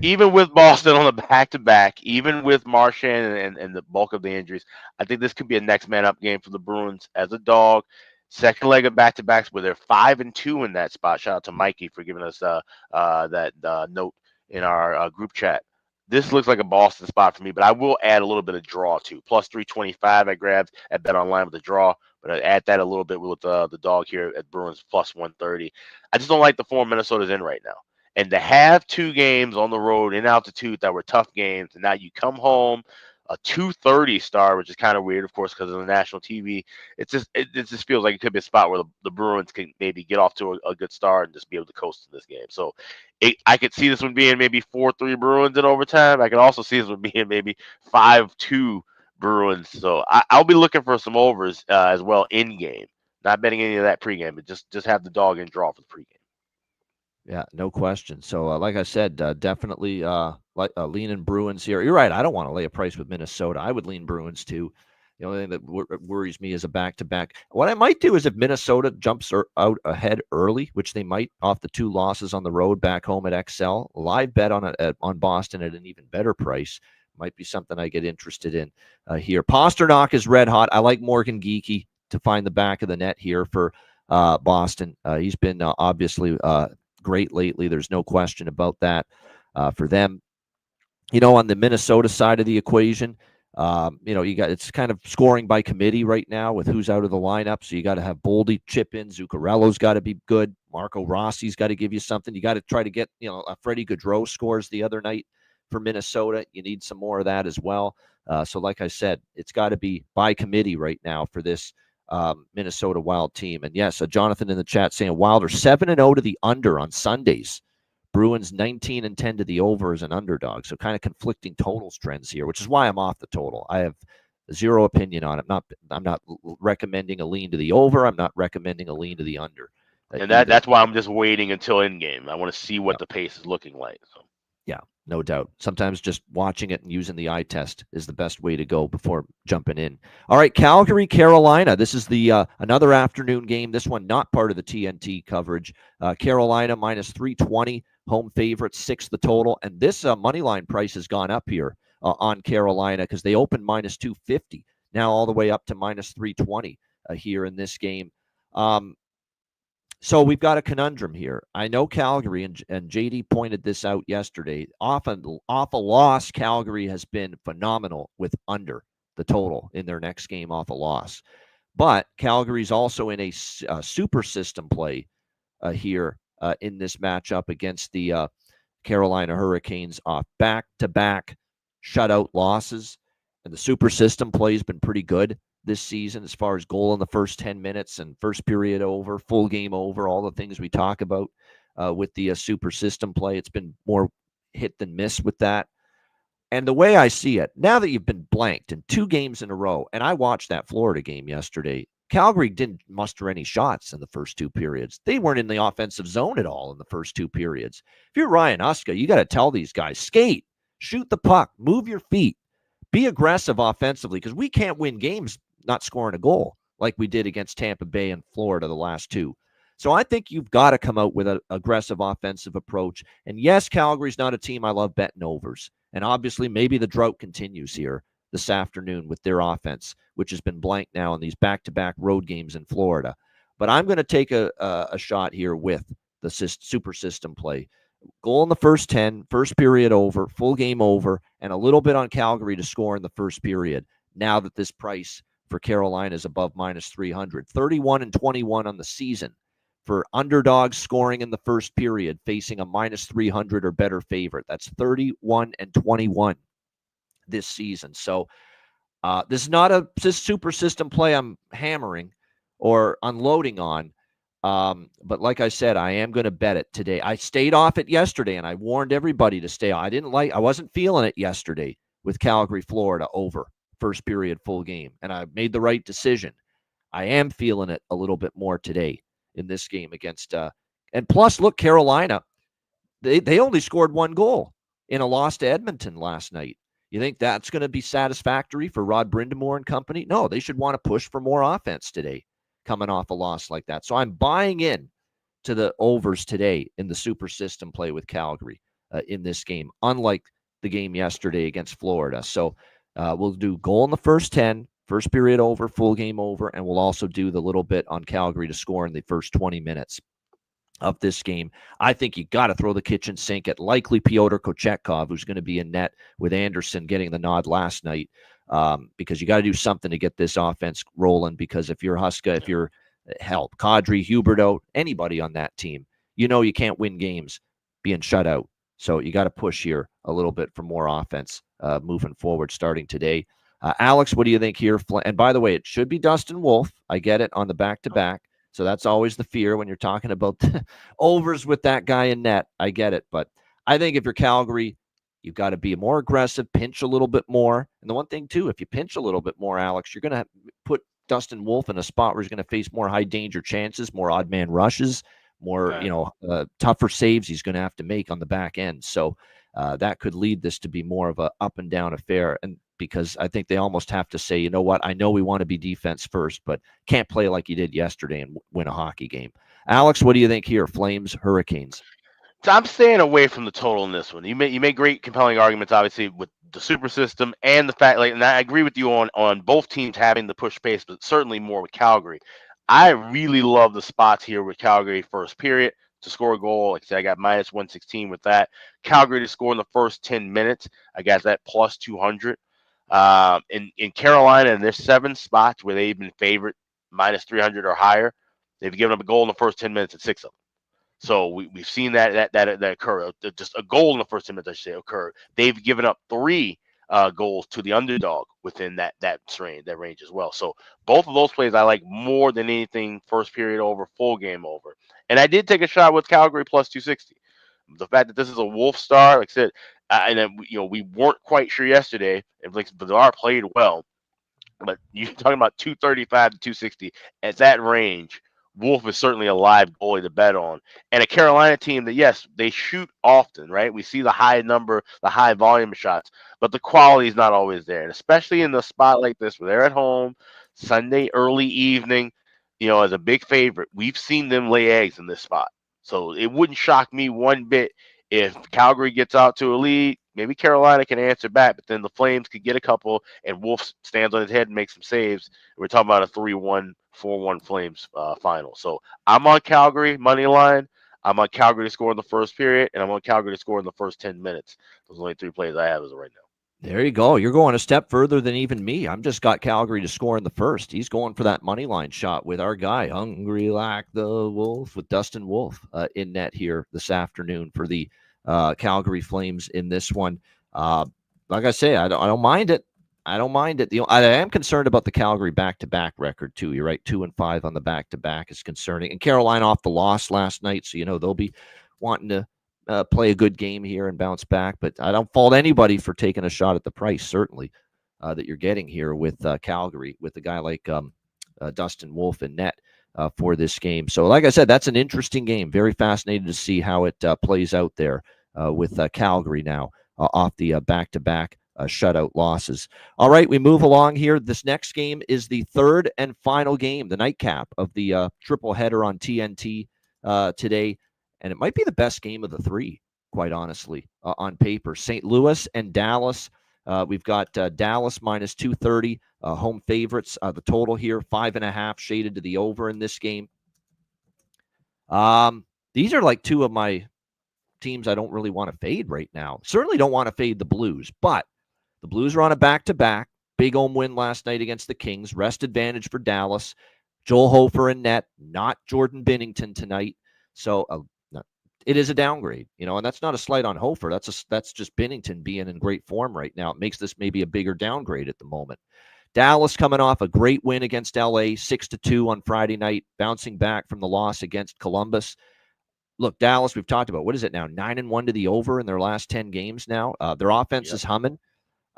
Even with Boston on the back-to-back, even with Marchand and the bulk of the injuries, I think this could be a next man up game for the Bruins as a dog. Second leg of back-to-backs where they're 5-2 in that spot. Shout out to Mikey for giving us that note in our group chat This looks like a Boston spot for me, but I will add a little bit of draw too. Plus 325 I grabbed at Bet Online with the draw, but I add that a little bit with the dog here at Bruins plus 130. I just don't like the form Minnesota's in right now. And to have 2 games on the road in altitude that were tough games, and now you come home a 230 start, which is kind of weird, of course, because of the national TV. It just feels like it could be a spot where the Bruins can maybe get off to a good start and just be able to coast in this game. So I could see this one being maybe 4-3 Bruins in overtime. I could also see this one being maybe 5-2 Bruins. So I'll be looking for some overs as well in game. Not betting any of that pregame, but just have the dog and draw for the pregame. Yeah, no question. So, like I said, definitely leaning Bruins here. You're right. I don't want to lay a price with Minnesota. I would lean Bruins too. The only thing that worries me is a back-to-back. What I might do is if Minnesota jumps out ahead early, which they might off the 2 losses on the road back home at XL, live bet on Boston at an even better price. Might be something I get interested in here. Pasternak is red hot. I like Morgan Geekie to find the back of the net here for Boston. He's been obviously great lately. There's no question about that for them. On the Minnesota side of the equation, you got it's kind of scoring by committee right now with who's out of the lineup. So you got to have Boldy chip in. Zuccarello's got to be good. Marco Rossi's got to give you something. You got to try to get, Freddie Gaudreau scores the other night for Minnesota. You need some more of that as well. So like I said, it's got to be by committee right now for this Minnesota Wild team. And yes, Jonathan in the chat saying Wilder 7-0 to the under on Sundays. Bruins 19-10 to the over as an underdog. So kind of conflicting totals trends here, which is why I'm off the total. I have zero opinion on it. I'm not recommending a lean to the over. I'm not recommending a lean to the under. And that's why I'm just waiting until in game. I want to see what the pace is looking like. So. Yeah, no doubt. Sometimes just watching it and using the eye test is the best way to go before jumping in. All right, Calgary, Carolina. This is the another afternoon game. This one not part of the TNT coverage. Carolina minus 320, home favorite, 6 the total. And this money line price has gone up here on Carolina because they opened minus 250, now all the way up to minus 320 here in this game. So we've got a conundrum here. I know Calgary, and JD pointed this out yesterday, off a loss, Calgary has been phenomenal with under the total in their next game off a loss. But Calgary's also in a super system play here in this matchup against the Carolina Hurricanes off back-to-back shutout losses. And the super system play has been pretty good this season as far as goal in the first 10 minutes and first period over, full game over, all the things we talk about with the super system play. It's been more hit than miss with that. And the way I see it, now that you've been blanked in 2 games in a row, and I watched that Florida game yesterday, Calgary didn't muster any shots in the first 2 periods. They weren't in the offensive zone at all in the first 2 periods. If you're Ryan Uska, you got to tell these guys, skate, shoot the puck, move your feet, be aggressive offensively, because we can't win games not scoring a goal like we did against Tampa Bay and Florida the last 2. So I think you've got to come out with an aggressive offensive approach. And yes, Calgary's not a team I love betting overs. And obviously maybe the drought continues here this afternoon with their offense, which has been blank now in these back-to-back road games in Florida. But I'm going to take a shot here with the super system play. Goal in the first 10, first period over, full game over, and a little bit on Calgary to score in the first period now that this price for Carolina is above minus 300. 31-21 on the season for underdogs scoring in the first period, facing a minus 300 or better favorite. That's 31-21 this season. So this is not a super system play I'm hammering or unloading on. But like I said, I am going to bet it today. I stayed off it yesterday, and I warned everybody to stay off. I wasn't feeling it yesterday with Calgary, Florida over first period full game, and I made the right decision. I am feeling it a little bit more today in this game against and plus look, Carolina, they only scored 1 goal in a loss to Edmonton last night. You think that's going to be satisfactory for Rod Brindamore and company? No, they should want to push for more offense today coming off a loss like that. So I'm buying in to the overs today in the super system play with Calgary in this game, unlike the game yesterday against Florida. So we'll do goal in the first 10, first period over, full game over, and we'll also do the little bit on Calgary to score in the first 20 minutes. of this game. I think you got to throw the kitchen sink at likely Pyotr Kochetkov, who's going to be in net with Anderson getting the nod last night, because you got to do something to get this offense rolling. Because if you're Huska, if you're Kadri, Huberto, anybody on that team, you can't win games being shut out. So you got to push here a little bit for more offense moving forward starting today. Alex, what do you think here? And by the way, it should be Dustin Wolf. I get it on the back-to-back. So that's always the fear when you're talking about overs with that guy in net. I get it. But I think if you're Calgary, you've got to be more aggressive, pinch a little bit more. And the one thing, too, if you pinch a little bit more, Alex, you're going to put Dustin Wolf in a spot where he's going to face more high-danger chances, more odd-man rushes, more, tougher saves he's going to have to make on the back end. So that could lead this to be more of a up-and-down affair. And because I think they almost have to say, you know what, I know we want to be defense first, but can't play like you did yesterday and win a hockey game. Alex, what do you think here? Flames, Hurricanes. So I'm staying away from the total in this one. You make great, compelling arguments, obviously, with the super system and the fact, and I agree with you on both teams having the push pace, but certainly more with Calgary. I really love the spots here with Calgary first period to score a goal. Like I said, I got minus 116 with that. Calgary to score in the first 10 minutes. I got that plus 200. In Carolina, and there's 7 spots where they've been favored minus 300 or higher. They've given up a goal in the first 10 minutes at 6 of them. So we've seen that occur. Just a goal in the first 10 minutes, I should say, occur. They've given up 3 goals to the underdog within that range as well. So both of those plays I like more than anything. First period over, full game over. And I did take a shot with Calgary plus 260. The fact that this is a Wolf star, like I said, and then we weren't quite sure yesterday if Bedard played well, but you're talking about 235 to 260 at that range. Wolf is certainly a live goalie to bet on, and a Carolina team that, yes, they shoot often, right? We see the high volume of shots, but the quality is not always there, and especially in the spot like this where they're at home, Sunday early evening, as a big favorite, we've seen them lay eggs in this spot. So it wouldn't shock me one bit if Calgary gets out to a lead. Maybe Carolina can answer back, but then the Flames could get a couple, and Wolf stands on his head and makes some saves. We're talking about a 3-1, 4-1 Flames final. So I'm on Calgary money line. I'm on Calgary to score in the first period, and I'm on Calgary to score in the first 10 minutes. Those are only 3 plays I have as of right now. There you go. You're going a step further than even me. I'm just got Calgary to score in the first. He's going for that money line shot with our guy, Hungry Like the Wolf, with Dustin Wolf in net here this afternoon for the Calgary Flames in this one. Like I say, I don't mind it. I don't mind it. I am concerned about the Calgary back-to-back record too. You're right, 2-5 on the back-to-back is concerning. And Carolina off the loss last night, so they'll be wanting to play a good game here and bounce back. But I don't fault anybody for taking a shot at the price, certainly, that you're getting here with Calgary, with a guy like Dustin Wolf in net for this game. So like I said, that's an interesting game. Very fascinated to see how it plays out there with Calgary now off the back-to-back shutout losses. All right, we move along here. This next game is the third and final game, the nightcap of the triple header on TNT today. And it might be the best game of the 3, quite honestly, on paper. St. Louis and Dallas. We've got Dallas minus 230, home favorites. The total here, 5.5, shaded to the over in this game. These are like 2 of my teams I don't really want to fade right now. Certainly don't want to fade the Blues, but the Blues are on a back-to-back. Big home win last night against the Kings. Rest advantage for Dallas. Joel Hofer in net, not Jordan Binnington tonight. So it is a downgrade, and that's not a slight on Hofer. That's just Binnington being in great form right now. It makes this maybe a bigger downgrade at the moment. Dallas coming off a great win against LA, 6-2 on Friday night, bouncing back from the loss against Columbus. Look, Dallas, we've talked about, what is it now, 9-1 to the over in their last 10 games now. Their offense is humming.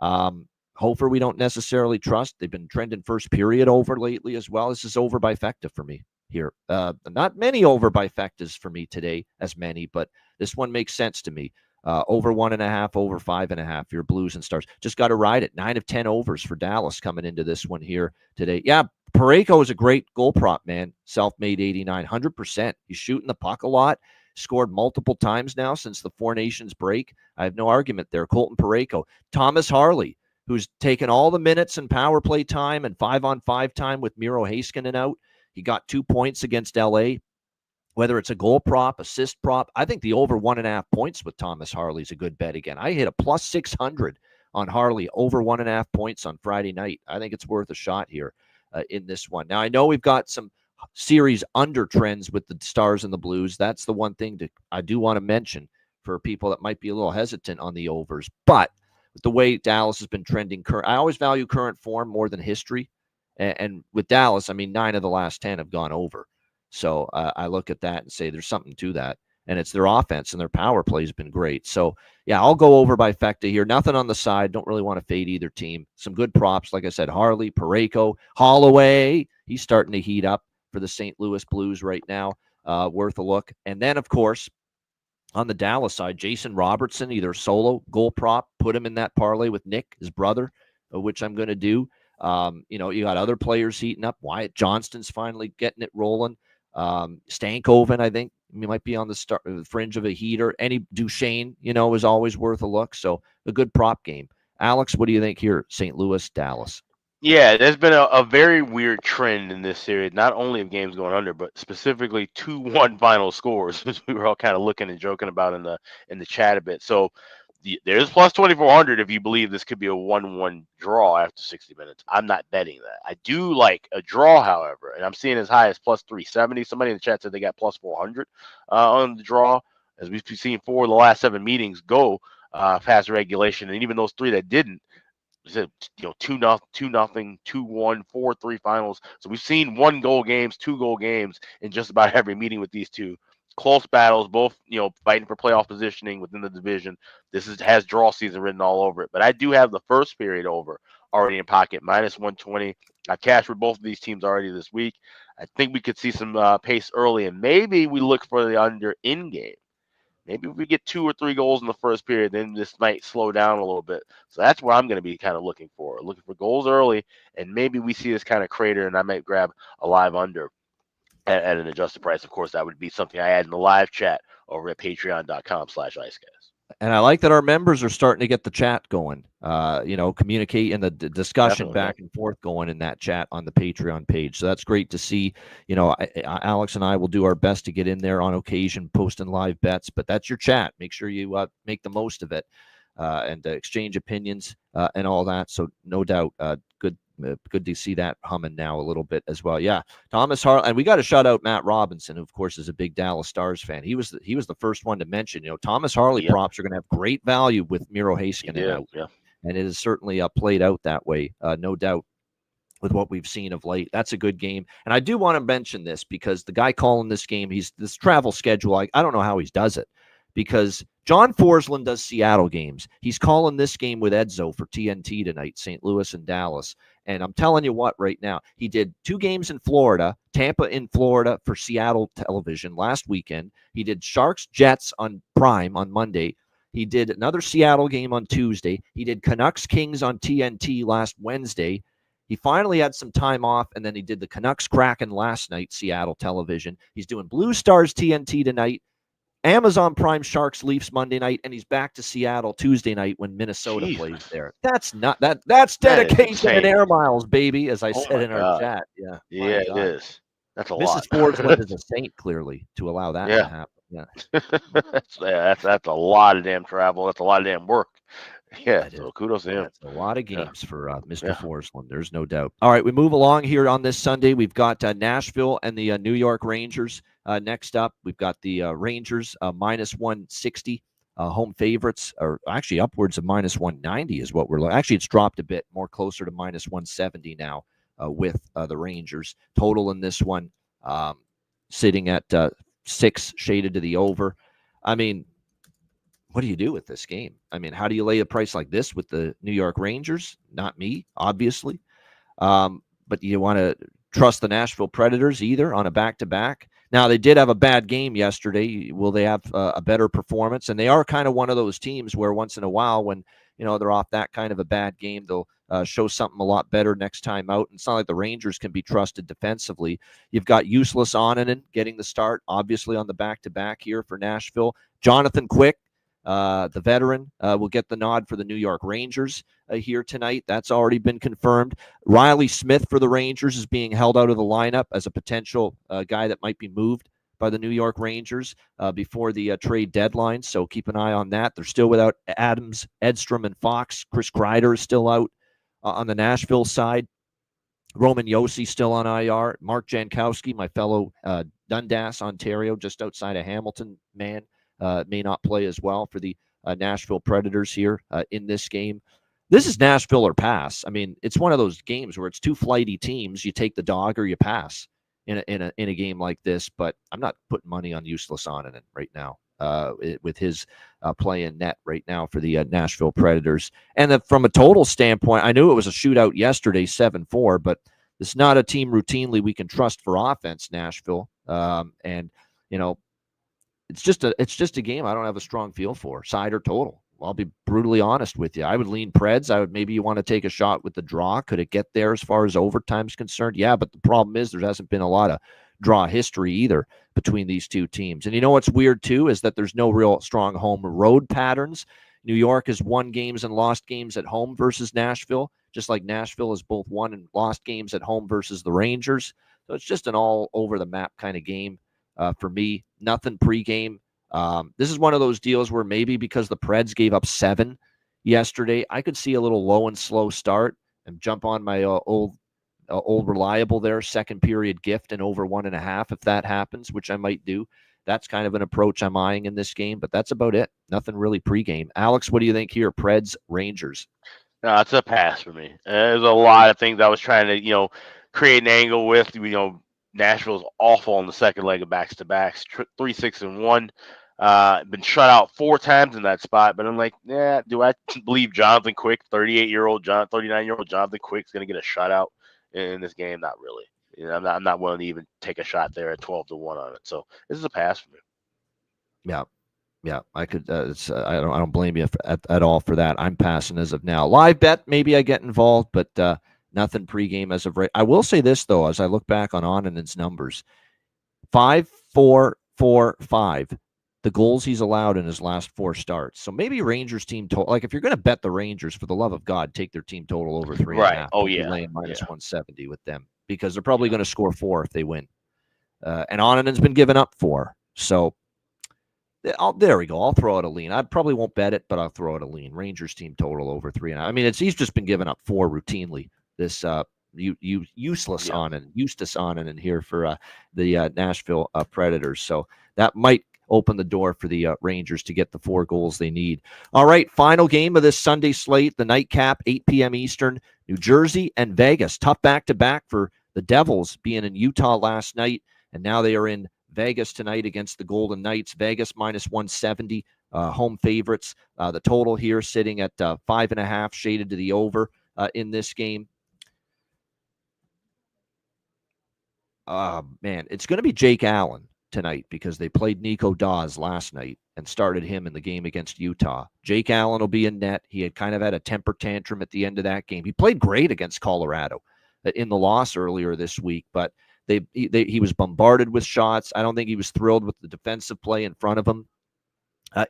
Hofer, we don't necessarily trust. They've been trending first period over lately as well. This is over by Fecta for me here. Not many over by Fectas for me today, as many, but this one makes sense to me. Over 1.5, over 5.5, your Blues and Stars. Just got to ride it. 9 of 10 overs for Dallas coming into this one here today. Yeah, Parayko is a great goal prop, man. Self-made 89, 100%. He's shooting the puck a lot. Scored multiple times now since the Four Nations break. I have no argument there. Colton Parayko. Thomas Harley, who's taken all the minutes and power play time and 5-on-5 time with Miro Heiskanen out. He got 2 points against LA whether it's a goal prop, assist prop. I think the over 1.5 points with Thomas Harley is a good bet again. I hit a plus 600 on Harley over 1.5 points on Friday night. I think it's worth a shot here in this one. Now, I know we've got some series under trends with the Stars and the Blues. That's the one thing I do want to mention for people that might be a little hesitant on the overs. But with the way Dallas has been trending, I always value current form more than history. And with Dallas, I mean, 9 of the last 10 have gone over. So I look at that and say there's something to that. And it's their offense and their power play has been great. So, yeah, I'll go over by Fecta here. Nothing on the side. Don't really want to fade either team. Some good props. Like I said, Harley, Parayko, Holloway. He's starting to heat up for the St. Louis Blues right now. Worth a look. And then, of course, on the Dallas side, Jason Robertson, either solo goal prop, put him in that parlay with Nick, his brother, which I'm going to do. You got other players heating up. Wyatt Johnston's finally getting it rolling. Stankoven, I think, might be on the fringe of a heater. Any Duchesne, is always worth a look. So a good prop game. Alex, what do you think here? St. Louis, Dallas. Yeah, there's been a very weird trend in this series, not only of games going under, but specifically 2-1 final scores, which we were all kind of looking and joking about in the chat a bit. So there's plus 2,400 if you believe this could be a 1-1 draw after 60 minutes. I'm not betting that. I do like a draw, however, and I'm seeing as high as plus 370. Somebody in the chat said they got plus 400 on the draw, as we've seen 4 of the last 7 meetings go past regulation, and even those 3 that didn't. 2-0, 2-0, 2-1, 4-3 finals. So we've seen 1-goal games, 2-goal games in just about every meeting with these two. Close battles, both fighting for playoff positioning within the division. This has draw season written all over it. But I do have the first period over already in pocket, minus 120. I cashed with both of these teams already this week. I think we could see some pace early, and maybe we look for the under in game. Maybe if we get 2 or 3 goals in the first period, then this might slow down a little bit. So that's where I'm going to be kind of looking for goals early, and maybe we see this kind of crater, and I might grab a live under at an adjusted price. Of course, that would be something I add in the live chat over at patreon.com/iceguys. And I like that our members are starting to get the chat going, communicate and the discussion Definitely, back and forth going in that chat on the Patreon page. So that's great to see. Alex and I will do our best to get in there on occasion, posting live bets, but that's your chat. Make sure you make the most of it and exchange opinions and all that. So no doubt, good to see that humming now a little bit as well. Yeah, Thomas Harley, and we got to shout out Matt Robinson, who of course is a big Dallas Stars fan. He was the first one to mention. Thomas Harley props are going to have great value with Miro Heiskanen out, and it has certainly played out that way, no doubt, with what we've seen of late. That's a good game, and I do want to mention this because the guy calling this game, this travel schedule. I don't know how he does it. Because John Forsland does Seattle games. He's calling this game with Edzo for TNT tonight, St. Louis and Dallas. And I'm telling you what, right now, he did 2 games in Florida, Tampa in Florida for Seattle television last weekend. He did Sharks Jets on Prime on Monday. He did another Seattle game on Tuesday. He did Canucks Kings on TNT last Wednesday. He finally had some time off, and then he did the Canucks Kraken last night, Seattle television. He's doing Blue Stars TNT tonight. Amazon Prime Sharks Leafs Monday night, and he's back to Seattle Tuesday night when Minnesota plays there. That's dedication and air miles, baby, as I said in our chat. Yeah, it is. That's a lot. Mrs. Forsland is a saint, clearly, to allow that to happen. Yeah, that's a lot of damn travel. That's a lot of damn work. Yeah, so kudos to him. That's a lot of games for Mr. Forsland. There's no doubt. All right, we move along here on this Sunday. We've got Nashville and the New York Rangers. Next up, we've got the Rangers minus 160 home favorites, or actually upwards of minus 190 is what we're looking. Actually, it's dropped a bit, more closer to minus 170 now with the Rangers. Total in this one sitting at 6, shaded to the over. I mean, what do you do with this game? I mean, how do you lay a price like this with the New York Rangers? Not me, obviously. But you want to trust the Nashville Predators either on a back-to-back? Now, they did have a bad game yesterday. Will they have a better performance? And they are kind of one of those teams where once in a while when, they're off that kind of a bad game, they'll show something a lot better next time out. And it's not like the Rangers can be trusted defensively. You've got Useless Onanen getting the start, obviously, on the back-to-back here for Nashville. Jonathan Quick, the veteran, will get the nod for the New York Rangers here tonight. That's already been confirmed. Riley Smith for the Rangers is being held out of the lineup as a potential guy that might be moved by the New York Rangers before the trade deadline. So keep an eye on that. They're still without Adams, Edstrom, and Fox. Chris Kreider is still out on the Nashville side. Roman Josi still on IR. Mark Jankowski, my fellow Dundas, Ontario, just outside of Hamilton, may not play as well for the Nashville Predators here in this game. This is Nashville or pass. I mean, it's one of those games where it's two flighty teams. You take the dog or you pass in a game like this. But I'm not putting money on Useless Onanen right now with his play in net right now for the Nashville Predators. And from a total standpoint, I knew it was a shootout yesterday, 7-4, but it's not a team routinely we can trust for offense, Nashville. And it's just a game I don't have a strong feel for, side or total. I'll be brutally honest with you. I would lean Preds. Maybe you want to take a shot with the draw. Could it get there as far as overtime's concerned? Yeah, but the problem is there hasn't been a lot of draw history either between these two teams. And you know what's weird too is that there's no real strong home road patterns. New York has won games and lost games at home versus Nashville, just like Nashville has both won and lost games at home versus the Rangers. So it's just an all over the map kind of game for me. Nothing pregame. This is one of those deals where maybe because the Preds gave up 7 yesterday, I could see a little low and slow start and jump on my old reliable there, second period gift and over 1.5 if that happens, which I might do. That's kind of an approach I'm eyeing in this game, but that's about it. Nothing really pregame. Alex, what do you think here? Preds, Rangers. No, it's a pass for me. There's a lot of things I was trying to, create an angle with. Nashville's awful on the second leg of backs-to-backs, 3-6-1. Been shut out 4 times in that spot, but I'm like, do I believe Jonathan Quick, 39-year-old Jonathan Quick's going to get a shutout in this game? Not really. I'm not willing to even take a shot there at 12-1 on it. So this is a pass for me. Yeah, I could. I don't blame you at all for that. I'm passing as of now. Live bet, maybe I get involved, but nothing pregame as of right. I will say this though, as I look back on Onanen's numbers, 5-4-4-5. The goals he's allowed in his last 4 starts. So maybe Rangers team total. Like if you're going to bet the Rangers, for the love of God, take their team total over 3.5. Right. Oh yeah. Laying minus 170 with them because they're probably going to score 4 if they win. And Onanen's been giving up 4. So there we go. I'll throw out a lean. I probably won't bet it, but I'll throw out a lean. Rangers team total over 3.5. I mean, he's just been giving up 4 routinely. This useless Onanen here for the Nashville Predators. So that might open the door for the Rangers to get the 4 goals they need. All right, final game of this Sunday slate, the nightcap, 8 p.m. Eastern, New Jersey and Vegas. Tough back-to-back for the Devils, being in Utah last night, and now they are in Vegas tonight against the Golden Knights. Vegas minus 170, home favorites. The total here sitting at 5.5, shaded to the over in this game. Man, it's going to be Jake Allen tonight because they played Nico Dawes last night and started him in the game against Utah. Jake Allen will be in net. He had kind of had a temper tantrum at the end of that game. He played great against Colorado in the loss earlier this week, but he was bombarded with shots. I don't think he was thrilled with the defensive play in front of him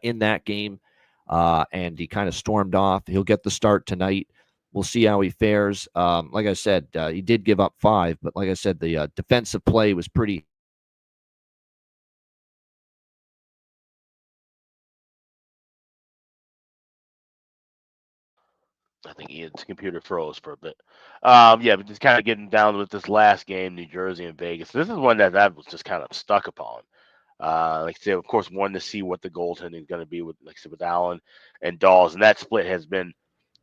in that game, and he kind of stormed off. He'll get the start tonight. We'll see how he fares. Like I said, he did give up 5, but like I said, the defensive play was pretty. I think Ian's computer froze for a bit. But just kind of getting down with this last game, New Jersey and Vegas. This is one that I was just kind of stuck upon. Like I said, of course, wanting to see what the goaltending is going to be with, like I said, with Allen and Dawes, and that split has been,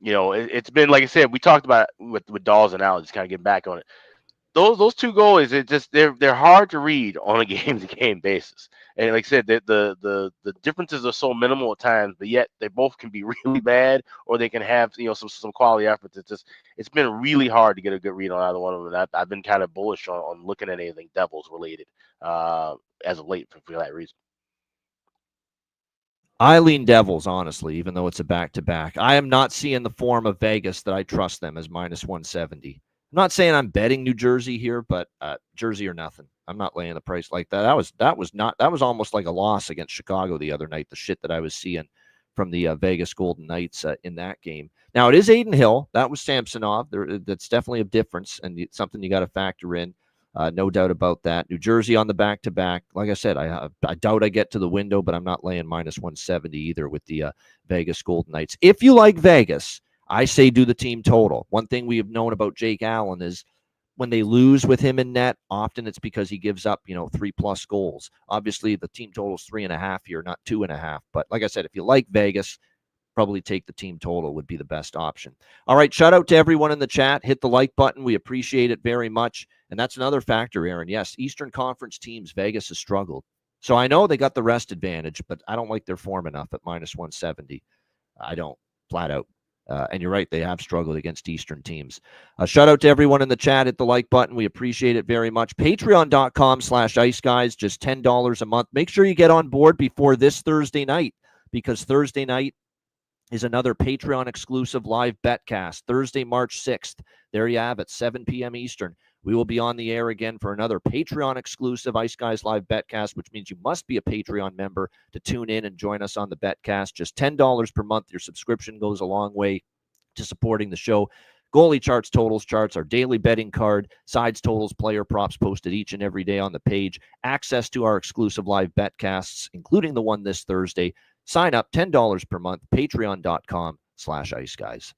it's been like I said, we talked about it with Dawes and Allen. Just kind of getting back on it. Those 2 goalies, they're hard to read on a game-to-game basis. And like I said, the differences are so minimal at times, but yet they both can be really bad, or they can have some quality efforts. It's been really hard to get a good read on either one of them. And I've been kind of bullish on looking at anything Devils related as of late for that reason. I lean Devils, honestly, even though it's a back-to-back. I am not seeing the form of Vegas that I trust them as minus 170. I'm not saying I'm betting New Jersey here, but Jersey or nothing. I'm not laying the price like that. That was almost like a loss against Chicago the other night. The shit that I was seeing from the Vegas Golden Knights in that game. Now it is Aiden Hill. That was Samsonov. That's definitely a difference and something you got to factor in. No doubt about that. New Jersey on the back-to-back. Like I said, I doubt I get to the window, but I'm not laying minus 170 either with the Vegas Golden Knights. If you like Vegas, I say do the team total. One thing we have known about Jake Allen is when they lose with him in net, often it's because he gives up, 3+ goals. Obviously, the team total is 3.5 here, not 2.5. But like I said, if you like Vegas, probably take the team total would be the best option. All right, shout out to everyone in the chat. Hit the like button. We appreciate it very much. And that's another factor, Aaron. Yes, Eastern Conference teams, Vegas has struggled. So I know they got the rest advantage, but I don't like their form enough at minus 170. I don't, flat out. And you're right, they have struggled against Eastern teams. Shout out to everyone in the chat. Hit the like button. We appreciate it very much. Patreon.com/Ice Guys, just $10 a month. Make sure you get on board before this Thursday night, because Thursday night is another Patreon exclusive live betcast. Thursday, March 6th. There you have it, 7 p.m. Eastern. We will be on the air again for another Patreon exclusive Ice Guys live betcast, which means you must be a Patreon member to tune in and join us on the betcast. Just $10 per month. Your subscription goes a long way to supporting the show. Goalie charts, totals charts, our daily betting card, sides, totals, player props posted each and every day on the page. Access to our exclusive live betcasts, including the one this Thursday. Sign up, $10 per month, patreon.com/Ice Guys.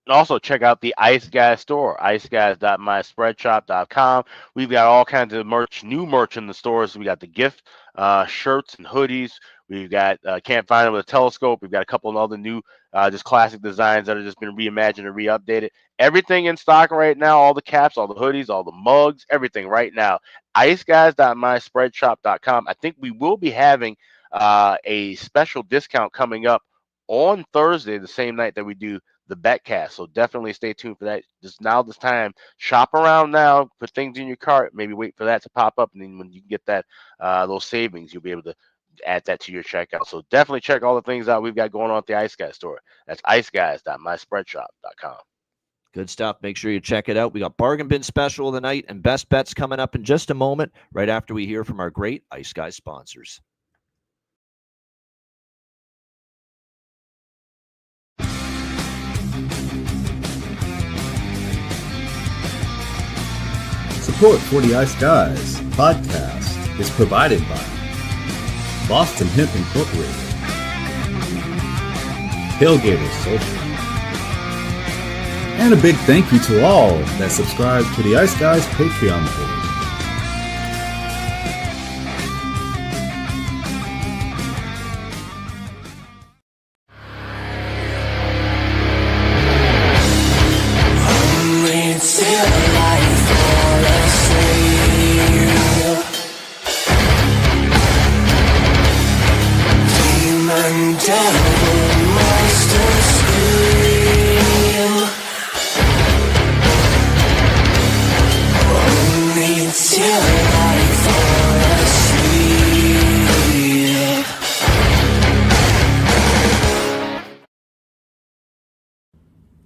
And also check out the Ice Guys store, iceguys.myspreadshop.com. We've got all kinds of merch, new merch in the stores. We got the gift shirts and hoodies. We've got Can't Find It with a Telescope. We've got a couple of other new just classic designs that have just been reimagined and re-updated. Everything in stock right now, all the caps, all the hoodies, all the mugs, everything right now. iceguys.myspreadshop.com. I think we will be having a special discount coming up on Thursday, the same night that we do the betcast. So definitely stay tuned for that. Just now, this time, shop around now, put things in your cart, maybe wait for that to pop up, and then when you get that those savings, you'll be able to add that to your checkout. So definitely check all the things out we've got going on at the Ice Guys store. That's iceguys.myspreadshop.com. Good stuff. Make sure you check it out. We got Bargain Bin Special of the night and Best Bets coming up in just a moment, right after we hear from our great Ice Guys sponsors. Support for the Ice Guys podcast is provided by Boston Hemp Incorporated, Tailgaters Social, and a big thank you to all that subscribe to the Ice Guys Patreon page.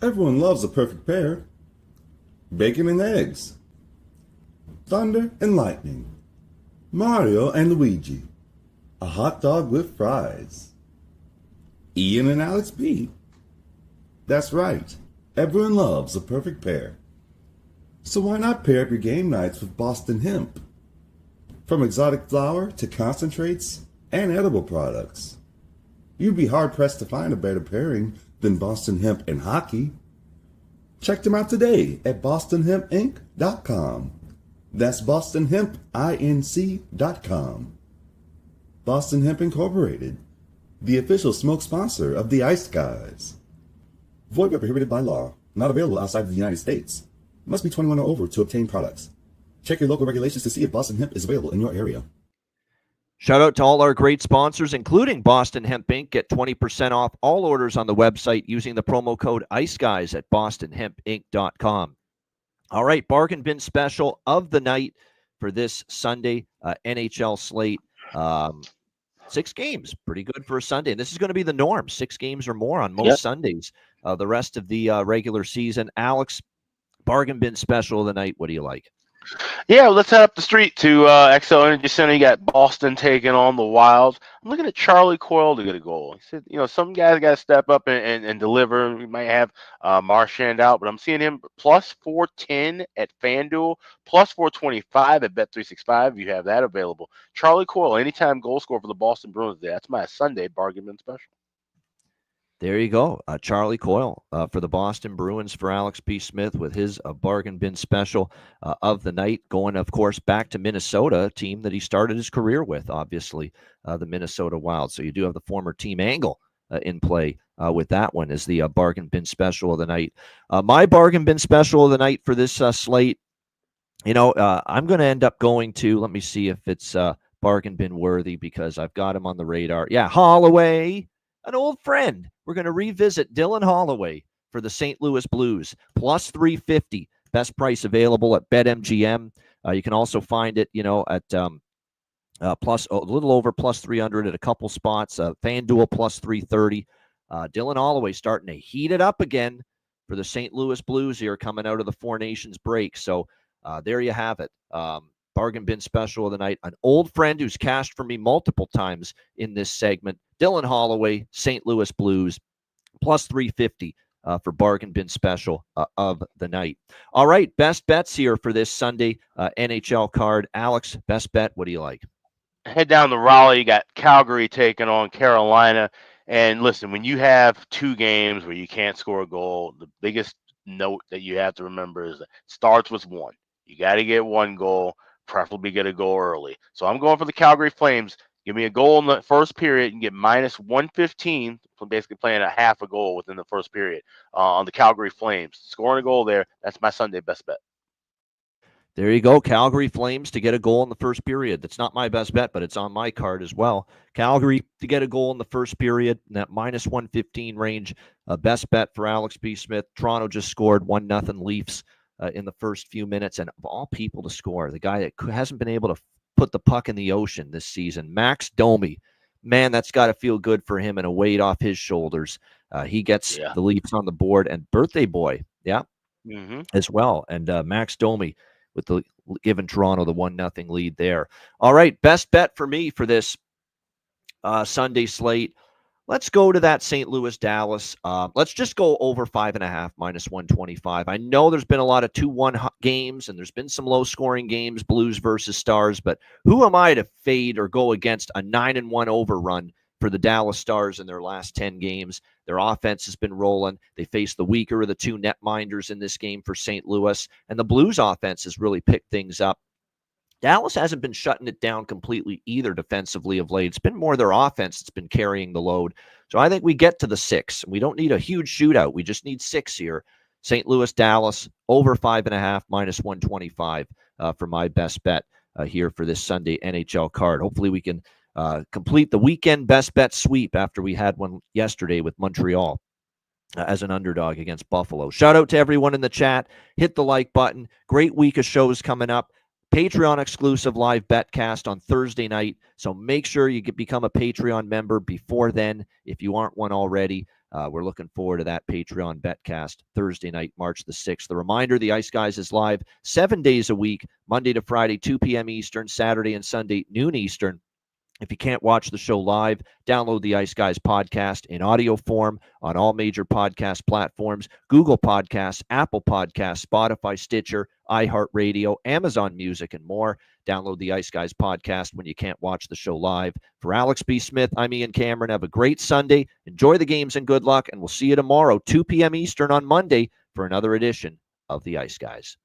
Everyone loves a perfect pair. Bacon and eggs. Thunder and lightning. Mario and Luigi. A hot dog with fries. Ian and Alex B. That's right. Everyone loves a perfect pair. So why not pair up your game nights with Boston Hemp? From exotic flower to concentrates and edible products. You'd be hard-pressed to find a better pairing than Boston Hemp and hockey. Check them out today at bostonhempinc.com. That's bostonhempinc.com. Boston Hemp Incorporated, the official smoke sponsor of the Ice Guys. Void where prohibited by law. Not available outside of the United States. Must be 21 or over to obtain products. Check your local regulations to see if Boston Hemp is available in your area. Shout out to all our great sponsors, including Boston Hemp Inc. Get 20% off all orders on the website using the promo code IceGuys at bostonhempinc.com. All right, Bargain Bin Special of the night for this Sunday NHL slate. 6 games, pretty good for a Sunday. And this is going to be the norm, 6 games or more on most Sundays the rest of the regular season. Alex, Bargain Bin Special of the night, what do you like? Yeah, well, let's head up the street to XL Energy Center. You got Boston taking on the Wild. I'm looking at Charlie Coyle to get a goal. He said, some guys got to step up and deliver. We might have Marchand out, but I'm seeing him plus 410 at FanDuel, plus 425 at Bet365. You have that available. Charlie Coyle, anytime goal scorer for the Boston Bruins. That's my Sunday bargain bin special. There you go. Charlie Coyle for the Boston Bruins for Alex P. Smith with his bargain bin special of the night. Going, of course, back to Minnesota, a team that he started his career with, obviously, the Minnesota Wild. So you do have the former team angle in play with that one as the bargain bin special of the night. My bargain bin special of the night for this slate, I'm going to end up going to, let me see if it's bargain bin worthy because I've got him on the radar. Yeah, Holloway, an old friend. We're going to revisit Dylan Holloway for the St. Louis Blues, plus 350, best price available at BetMGM. You can also find it, at plus a little over plus 300 at a couple spots. FanDuel plus 330. Dylan Holloway starting to heat it up again for the St. Louis Blues here coming out of the Four Nations break. So there you have it. Bargain bin special of the night. An old friend who's cashed for me multiple times in this segment. Dylan Holloway, St. Louis Blues, plus 350 for bargain bin special of the night. All right, best bets here for this Sunday NHL card. Alex, best bet, what do you like? Head down to Raleigh. You got Calgary taking on Carolina. And listen, when you have two games where you can't score a goal, the biggest note that you have to remember is that it starts with one. You got to get one goal, preferably get a goal early. So I'm going for the Calgary Flames. Give me a goal in the first period and get minus 115, basically playing a half a goal within the first period on the Calgary Flames. Scoring a goal there, that's my Sunday best bet. There you go. Calgary Flames to get a goal in the first period. That's not my best bet, but it's on my card as well. Calgary to get a goal in the first period in that minus 115 range. Best bet for Alex B. Smith. Toronto just scored 1-0 Leafs in the first few minutes. And of all people to score, the guy that hasn't been able to put the puck in the ocean this season, Max Domi. Man, that's got to feel good for him and a weight off his shoulders. He gets the Leafs on the board, and birthday boy, as well. And Max Domi with giving Toronto the 1-0 lead there. All right, best bet for me for this Sunday slate. Let's go to that St. Louis Dallas. Let's just go over 5.5 minus 125. I know there's been a lot of 2-1 games and there's been some low scoring games, Blues versus Stars, but who am I to fade or go against a 9-1 overrun for the Dallas Stars in their last 10 games? Their offense has been rolling. They face the weaker of the two netminders in this game for St. Louis, and the Blues offense has really picked things up. Dallas hasn't been shutting it down completely either defensively of late. It's been more their offense that's been carrying the load. So I think we get to the 6. We don't need a huge shootout. We just need 6 here. St. Louis, Dallas, over 5.5, minus 125 for my best bet here for this Sunday NHL card. Hopefully we can complete the weekend best bet sweep after we had one yesterday with Montreal as an underdog against Buffalo. Shout out to everyone in the chat. Hit the like button. Great week of shows coming up. Patreon exclusive live betcast on Thursday night. So make sure you become a Patreon member before then if you aren't one already. We're looking forward to that Patreon betcast Thursday night, March the 6th. The reminder, the Ice Guys is live 7 days a week, Monday to Friday, 2 p.m. Eastern, Saturday and Sunday, noon Eastern. If you can't watch the show live, download the Ice Guys podcast in audio form on all major podcast platforms, Google Podcasts, Apple Podcasts, Spotify, Stitcher, iHeartRadio, Amazon Music, and more. Download the Ice Guys podcast when you can't watch the show live. For Alex B. Smith, I'm Ian Cameron. Have a great Sunday. Enjoy the games and good luck, and we'll see you tomorrow, 2 p.m. Eastern on Monday for another edition of the Ice Guys.